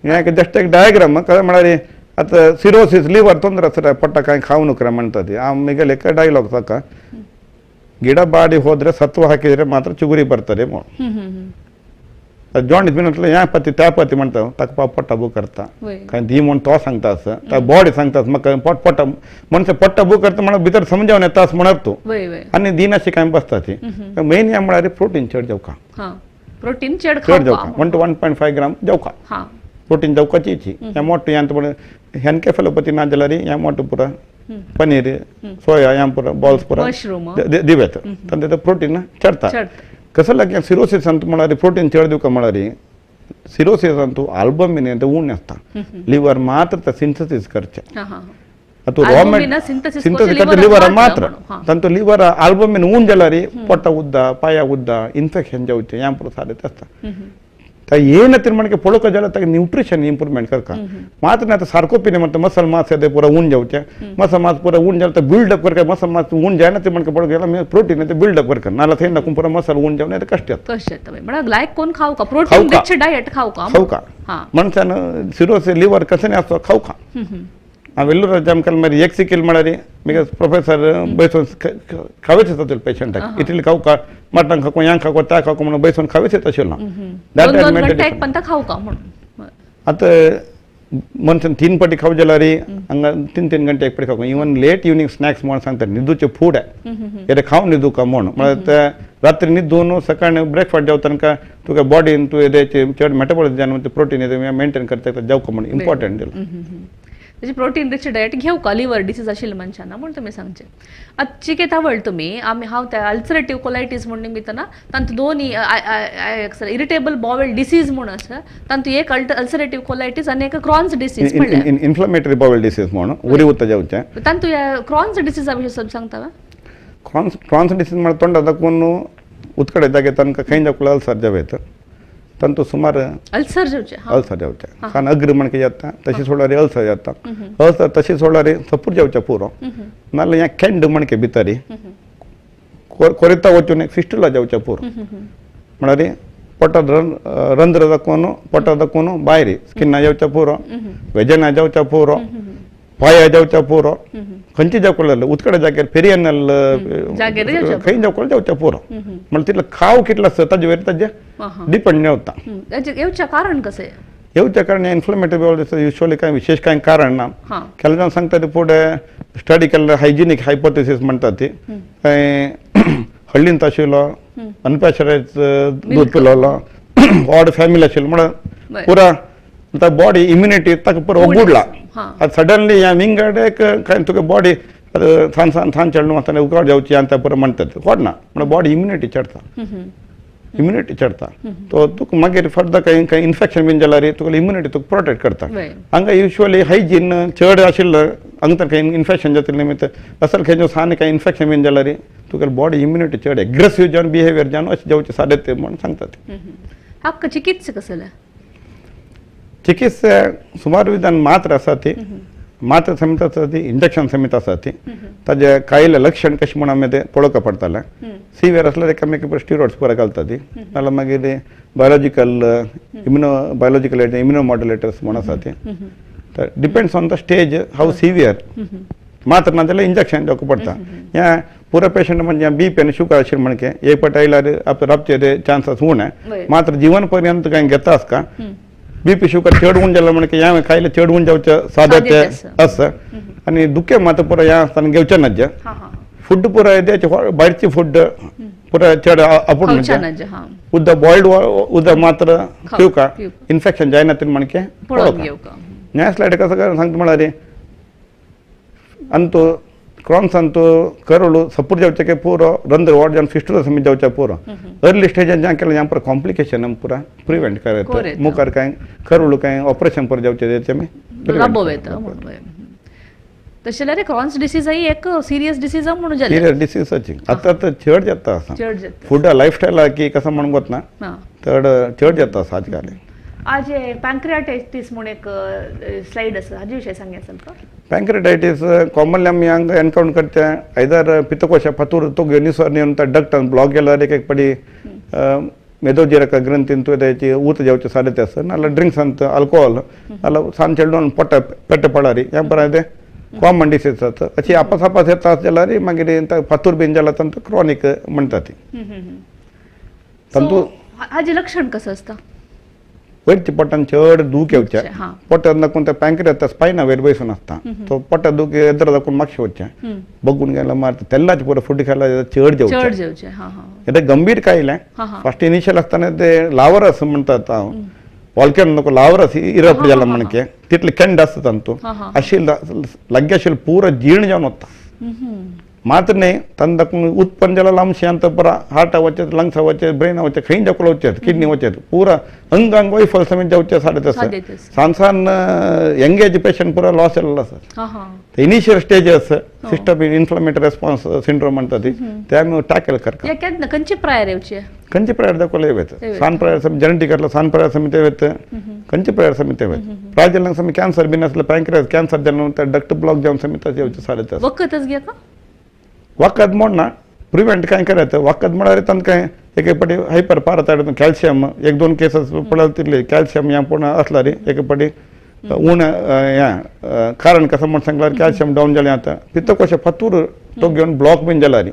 हे जस्ट एक डायग्राम काय म्हळ्यार आता सिरोसिस लिवर ತೊಂದರೆ ಸರ ಪಟ್ಟ ಕಾಯಿ ಖಾವು ನುಕ್ರ म्हणतात ಆಮೇಲೆ ಲೆಕ್ಕ ಡೈಲಾಗ್ ಸಾಕ ಗಿಡ ಬಾಡಿ ಹೋದ್ರೆ ಸತ್ವ ಹಾಕಿದ್ರೆ ಮಾತ್ರ ಚುಗುರಿ ಬರ್ತದೆ जॉन्डिस बीन ह्या पती त्या पती म्हणटा ताका पोट्टा बू करता वय काय ती म्हण तो सांगता त्या बॉडी सांगता म्हाका पोट्टा मनसे पोट्टा बू करता म्हणून भितर समजावन येता असं म्हणत तूं वय वय आनी दिनाशी काय बसता ती मेन या म्हळ्यार प्रोटीन चड जेवका हा प्रोटीन चड चड जेवका 1 to 1.5 ग्राम जेवका हा प्रोटीन जेवकाची ह्या मोठं ह्यांत पण ह्यान केफलोपती ना जाल्यार ह्या मोठं पुरा पनीर सोया ह्या पुरा बॉल्स पुरा मशरूम दिवेत तांचे प्रोटीन चडता कसं लागे सिरोसिस अंत म्हळ्यार प्रोटीन चड दिवका म्हळ्यार सिरोसिस अंतू आल्बमिन ಅಂತ ಉಣ್ಣೆ ಅಂತ ಲಿವರ್ ಮಾತ್ರ ಸಿಂಥಸಿಸ್ करचे ಅದು ರಾ ಸಿಂಥಸಿಸ್ करचे ಲಿವರ್ ಮಾತ್ರ ತಂತು ಲಿವರ್ ಆಲ್ಬಮಿನ್ ऊन जाला रे पोट उद्दा पाया उद्दा इन्फेक्शन जावचे या पुरो सारे असता तर ಏನಂತ మనకి ಪೊಳಕ जाला तक न्यूट्रिशन इंप्रूवमेंट करका मात्र ना सार्कोपिने म्हणतो मसल मास आहे पुरा ऊन जावचे मसल मास पुरा ऊन जाला तर बिल्ड अप करका मसल मास ऊन जाय ना ते మనకి पळक गेला मी प्रोटीन ते बिल्ड अप करका नाला थेंड कुं पुरा मसल ऊन जावने ते कष्ट येत म्हणजे लायक कोण खाऊ का प्रोटीन रिच डायट खाऊ का हां मनसान सिरोसिस लिवर कसने असतो खाऊ का ಅವೆಲ್ಲರೂ ಜಮಕಲ್ ಮರಿ ಎಕ್ಸಿಕಿಲ್ ಮಾಡರಿ ಮಿಗ ಪ್ರೊಫೆಸರ್ ಬೈಸೋನ್ खावेच होतील पेशंट इतली खाऊ का मटण खाऊ यांग खाऊ त्या खाऊ म्हणून बैसून खावेच असेल ना आता मनसन 3 पटी खाऊ जाला रे हंग 3 गंटे एक पटी खाऊ इवन लेट इवनिंग स्नॅक्स म्हणून सांगतात निदूचे फूड आहे येरे खाऊ निदू का म्हणून म्हणजे रात्री निदून सकाळी ब्रेकफास्ट जेवताना का तुका बॉडी तू येते चड मेटाबॉलिझम जाणवते प्रोटीन येते मेंटेन करता जाऊ का म्हणून इम्पॉर्टंट त्याची प्रोटीन रिच डायट घेऊ का लिव्हर डिसीज असेल मनशांना म्हणून तुम्ही सांगचे चिकेत आवड तुम्ही आम्ही हाव त्या अल्सरेटिव्ह कोलायटिस म्हणून निमित्तानं तांतू दोन्ही इरिटेबल बॉवेल डिसीज म्हणून असं तांतू एक अल्सरेटिव्ह कोलायटिस आणि एक Crohn's disease inflammatory bowel disease म्हणून उरी उत जाऊचे तांतू या क्रॉन्स डिसीज विषय सांगता क्रॉन्स डिसीज म्हणून तोंडात दाखवून उतकडे जागे तनका काही दाखवलं अल्सर जावेत तंतु सुमार अल्सर जावचे कारण अग्र म्हणके जाता तशी सोडा रे अल्सर जाता अल्सर तशी सोडा रे सपूर जावचे पुरो नाल्या या केंड म्हणके भितरी कोरिता वचून एक फिस्टुला जावचे पुरो म्हळ्यार पोटात रंध्र दाखवून पोटात दाखवून भायर स्किना जावचे पुरो वेजना जावचे पुरो पाया जावचे पुरो खंयची जावकळ उतकडे जाग्यार फेरियनल खंय जावकळ जावचे पुरो म्हणजे तितलं खाव कितलं आसता ताजे वयर ताजे डिपेंड होता येवचे कारण कसे येवचे कारण इन्फ्लेमेटरी बॉल युजली काय विशेष काय कारण ना केले जाण सांगता ते पुढे स्टडी केलेलं हायजिनिक हायपोथेसिस म्हणतात ते काय हळदीन ताशिलो अनपॅश्चराइज दूध पिलोलो ऑड फॅमिली आशिल्लो म्हणून पुरा बॉडी इम्युनिटी ताका पुरो बुडला सडनली या विंगड एक काय तुका बॉडी थान चढणं वताना उकाळ जावची आणि त्या पुरो म्हणतात कोडना म्हणजे बॉडी इम्युनिटी चढता तो तुका मागीर फर्दर काही इन्फेक्शन बीन जाल्यार तुका इम्युनिटी तुका प्रोटेक्ट करता हांगा युजली हायजीन चड आशिल्लो हांगा तर काही इन्फेक्शन जातले निमित्त असल खंयचो सान काही इन्फेक्शन बीन जाल्यार तुका बॉडी इम्युनिटी चड एग्रेसिव्ह जावन बिहेवियर जावन अशें जावचें सादें ते म्हणून सांगतात हक्क चिकित्सा कसले चिकित्सा सुमार विधान मात्र आसा ती मात्र समित आसा ती इंजेक्शन समित आसा ती ताजे कायले लक्षण कशें म्हणून आमी ते पळोवपा पडटालें सिवियर आसल्यार एका मेक स्टिरॉइड्स पुरो घालता ती नाल्यार मागीर बायोलॉजिकल इम्युनोमॉड्युलेटर्स म्हणून आसा ती तर depends on the stage how severe मात्र ना जाल्यार इंजेक्शन दिवचें पडटा ह्या पुरो पेशंट म्हणजे बीपी आनी शुगर आशिल्ले म्हणके एक फावट आयल्यार रावचे चान्सेस उणे मात्र जीवन पर्यंत कांय घेता आसका बीपी शुगर चड उण जाल्यार म्हणके ह्या खायले चड उण जावचे साधे आसा आनी दुखे मात्र पुरो ह्या आसतना घेवचे नाजे फूड पुरो येदेचे भायरची फूड पुरो चड आपूण म्हणजे उद्द बॉयल्ड उद्द मात्र पिवका इन्फेक्शन जायना ते म्हणके ह्या स्लायड कसं सांगता म्हळ्यार अंतू क्रॉन्स अंतू करोಳು सपूर जावचे पुरो रंध्र वाड जावन फिस्टुला समित जावचे पुरो अर्ली स्टेजान जां केलें यहाँ पर कॉम्प्लिकेशन हम पूरा प्रिवेंट करते मुखार कांय करोಳು कांय ऑपरेशन पर जावचे तेचे आमी तशें जाल्यार क्रॉन्स डिसीज ही एक सिरियस डिसीज म्हणून जाली सिरियस डिसीज आतां तर चड जाता आसा फूड लायफस्टायल की कसं म्हणून वतना चड जाता आसा आजकाल आज पॅन्क्रियाटायटिस म्हणून एक स्लाइड आसा हाजे विशय सांगयात का पॅन्क्रियाटायटिस कॉमनली आमी हांगा एनकाउंटर करते आयदर पित्तकोशा फातूर तो निसर येवन डक्ट ब्लॉक गेल्यार एक पडी मेदोजीरक ग्रंथीन तुवें ऊत जावचे साधे ते आसा नाल्यार ड्रिंक्स अंत आल्कोहॉल नाल्यार सान चेडून पेट्ट पडारी ह्या बरें कॉमन डिसीज जाता अशी आपास येता जाल्यार मागीर फातूर बीन जाल्यार तांकां क्रॉनिक म्हणटा ती हाजे लक्षण कसं असतं वयरची पोटान चड दूख येवचे हां. पोटान दाखून त्या पँक्रियास स्पायना वयर बसून असता तो पोटात दूख एदर दाखून मागशे वच्चे बघून गेला मारता तेल्लाच पुरो फूड खायला चड चड जेवचे जेवचे हां हां येते गंभीर कायले हां हां फर्स्ट इनिशियल असताना ते लावरस म्हणतात वॉल्कॅन नको लावरस इरप जाला म्हणके तितले केंड असतात अंतू हां हां अशी लग्याशील पूरा जीर्ण जावन होता मात्र नहीं तन दक उत्पन्न जला अंश अंत पूरा हार्ट अवचे लंग्स अवचे ब्रेन अवचे खई जकल वचे किडनी वचे पूरा अंग अंग वैफल समेत जावचे साडे तस सांसान यंगेज पेशंट पूरा लॉस जाला सर हां हां initial stages system inflammatory response syndrome म्हणतात ते आम्ही टॅकल करता याकेंत कंची प्रायर येवचे कंची प्रायर दाखवले येवेत सान प्रायर सम जेनेटिकल सान प्रायर समिती येवेत कंची प्रायर समिती येवेत प्राजलन सम कॅन्सर बिन असले पॅंक्रियास कॅन्सर जन डक्ट ब्लॉक जाऊन समिती येवचे साडे तस वखतच घ्या का वखत मोडना प्रिवेंट काय करायचं वखत म्हणारे तन काय एक पटी हायपर पाराथायरॉइड कॅल्शियम एक दोन केसेस पडले तिथले कॅल्शियम या पूर्ण असला रे एक पटी ऊन या कारण कसं म्हणून सांगला कॅल्शियम डाऊन झाले आता पित्तकोश फतूर तो घेऊन ब्लॉक बिन झाला रे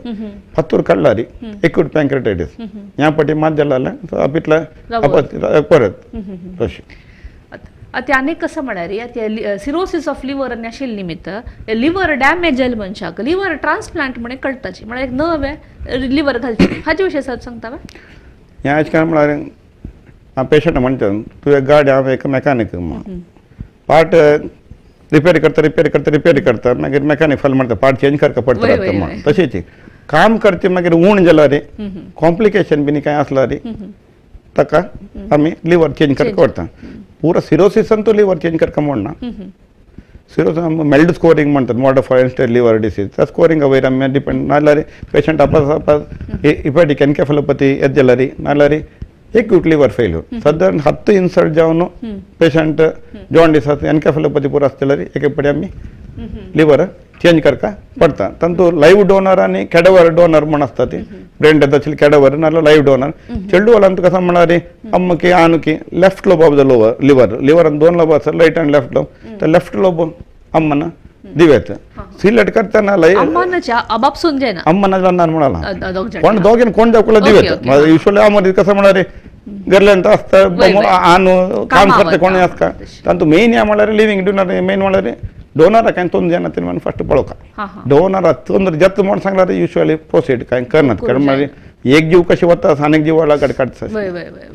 फतूर काढला रे एक्यूट पॅंक्रियाटायटिस या पटी मात झाला पितला परत तशी आता अनेक कसं म्हणाल या सिरोसिस ऑफ लिव्हर आणि आशिल्ली निमित्त लिव्हर डॅमेज जालें मनशाक लिव्हर ट्रान्सप्लांट म्हणे कळटाची म्हणजे एक नवे लिव्हर घालचे हाचे विशय सांगता हें आज काल म्हळ्यार हांव पेशंट म्हणटा तुवें गाडी हांव एक मॅकानीक पार्ट रिपेर करता मागीर मॅकानीक फाल्यां म्हणटा पार्ट चेंज करता पडटा म्हणून तशेंच काम करचे मागीर उण जाला रे कॉम्प्लिकेशन बीन काय आसला रे ताका आमी लिव्हर चेंज करता पडटा पूरा सिरोसिस तो लिव्हर चेंज करता म्हणना सिरोसिस मेल्ड स्कोरिंग म्हणतात मॉडिफाईड स्टेट लिव्हर डिसीज त्या स्कोरिंग वयर आमी डिपेंड नाल्यार पेशंट आपास इपॅटिक एन्केफेलोपॅथी येत जाला रे नाल्यार एक्यूट लिव्हर फेल्यूर साधारण 10 इन्सल्ट जावन पेशंट जॉन्डिस एन्केफेलोपॅथी पूरा आसतला रे एक पटी आमी लिव्हर चेंज करता पडता तंतू लाईव्ह डोनर आणि कॅडवर डोनर म्हणून असतात ते ब्रेन डेथ आशिल्ले कॅडवर नाल्यार लाईव्ह डोनर चेडू वालांत कसं म्हणा रे अम्मकी आनुकी left lobe of the lower लिव्हरान 2 लोब आसतात राईट अँड लेफ्ट लोब तर लेफ्ट लोब अम्मना दिवेत सिलेक्ट करताना अबापसून जायना अम्मना जाणार म्हणाला कोण दोघीन कोण दाखवला दिवेत युजली आमध्ये कसं म्हणा रे गरल्यांत असतं आनु काम करते कोणी असता तंतू मेन या म्हणा रे लिव्हिंग डोनर मेन म्हणा रे डोनर काय तोंद जाना ते मन फर्स्ट पळोवका डोनर तोंद जत म्हण सांगला रे युजली प्रोसीड काय करनात कारण मागीर एक जीव कशी वता अनेक जीव वाला काडटा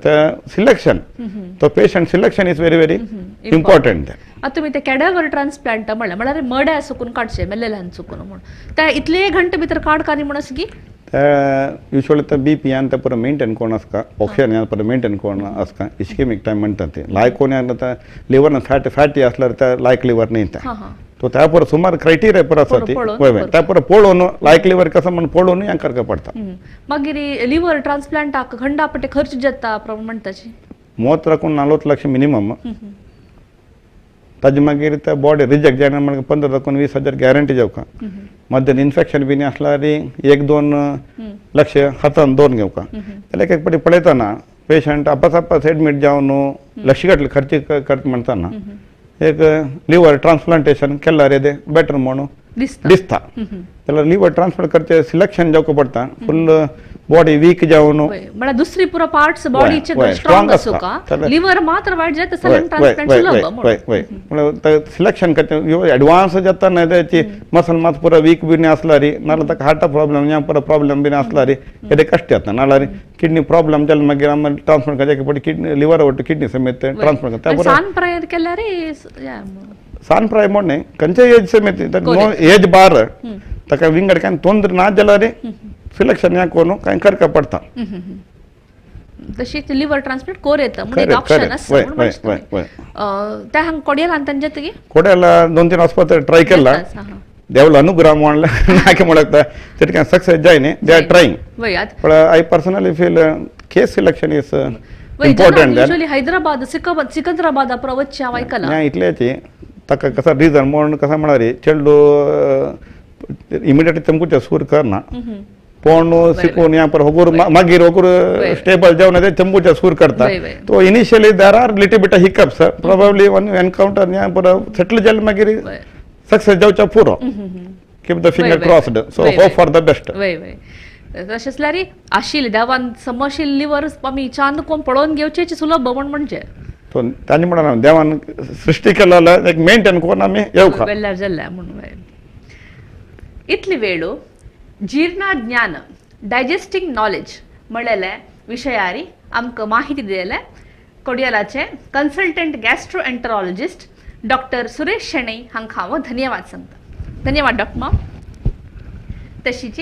तर सिलेक्शन तो patient selection is very important आता तुम्ही ते कॅडावर ट्रान्सप्लांट म्हळ्यार मड्या चुकून काडचे मेल्लेल्यान चुकून म्हणून त्या इतले 1 घंटे भितर काडकानी म्हण आस की युजली तर बीपी यांत पुरो मेंटेन कोण आसका ऑक्सिजन यांत पुरो मेंटेन कोण आसका इस्केमिक टाइम म्हणतात ते लायक कोणी आता लिव्हर फॅटी असल्यार त्या लायक लिव्हर नाही तो त्या पुरो सुमार क्रायटेरिया पुरो आसा ती वय त्या पुरो पळोवन लायक लिव्हर कसं म्हणून पळोवन या करका पडता मागीर लिव्हर ट्रान्सप्लांटाक खंडापटे खर्च जाता म्हणटाची 30 लाख 40 लाख मिनिमम ताजे मागीर त्या बॉडी रिजेक्ट जायना म्हणजे 15 लाख 20 हजार गॅरंटी जावका मध्यान इन्फेक्शन बीन आसल्यार 1-2 लक्ष हातान दोन घेवका जाल्यार एक पटी पळयतना पेशंट आपास एडमीट जावन लक्ष घातले खर्च करता म्हणटाना एक लिव्हर ट्रान्सप्लांटेशन केल्यार येदे बेटर म्हणून दिसता जाल्यार लिव्हर ट्रान्सप्लांट करचे सिलेक्शन जावचो पडटा फुल बॉडी वीक जावन म्हणजे दुसरी पुरा पार्ट्स बॉडीचे स्ट्रॉंग असो का लिव्हर मात्र वाईट जाता सलन ट्रान्सप्लांट सुलभ सिलेक्शन करचे एडवान्स जाता ना त्याची मसल मास पुरा वीक बीन आसला रे नाल्यार ताका हार्टा प्रॉब्लेम या पुरा प्रॉब्लेम बीन आसला रे येदे कष्ट येता नाल्यार किडनी प्रॉब्लेम जाल्यार मागीर आमी ट्रान्सप्लांट करचे पडी किडनी लिव्हर वट किडनी समेत ट्रान्सप्लांट करता सान प्रायर केल्यार सान प्राय म्हणणे खंयचे एज समेत नो एज बार ताका विंगड काय तोंदर ना जाल्यार सिलेक्शन या कोण काय करका पडता तशी लिव्हर ट्रान्सप्लांट कोर येता म्हणजे ऑप्शन असता त्या हांग कोड्याला अंतन की कोड्याला 2-3 आस्पत्रे ट्राय केला देवला अनुग्रह म्हणला नाके म्हणता ते काय सक्सेस जायने दे आर ट्राइंग पण I personally feel case selection is important usually Hyderabad Secunderabad प्रवच्चे हांव आयकला ना इतलेची ताका कसा रिजन म्हणून कसा म्हणा रे चेडू इमिडिएटली तेमकुच्या सूर करना पण शिकून या पर होगुर मागीर होगुर स्टेबल जावन ते तेमकुच्या सूर करता तो initially there are little bit hiccups probably one encounter या पर सेटल जाल मागीर सक्सेस जावचा पुरो keep the finger crossed so hope for the best तशेंच जाल्यार आशिल्ले देवान समशिल्ले लिव्हर आमी चांद कोण पळोवन घेवचेची सुलभ म्हणजे तो तांणी म्हणून देवान सृष्टी केलेला एक मेंटेन करून आमी येवका वेल्ल्यार जाल्ल्या म्हणून इतली वेळो जीर्ण ज्ञान डायजेस्टिंग नॉलेज म्हणलेले विशयारी आमकां माहिती दिलेले कोडियलाचे कन्सल्टंट गॅस्ट्रोएंटरॉलॉजिस्ट डॉक्टर सुरेश शेणय हांकां हांव धन्यवाद सांगता. धन्यवाद डॉक्टर मॉम. तशीच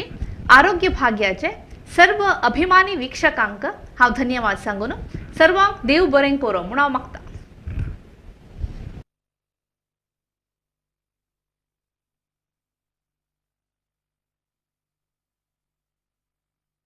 आरोग्य भाग्याचे सर्व अभिमानी वीक्षकांक हांव धन्यवाद सांगून सर्वांक देव बरें करूं म्हूण हांव मागता.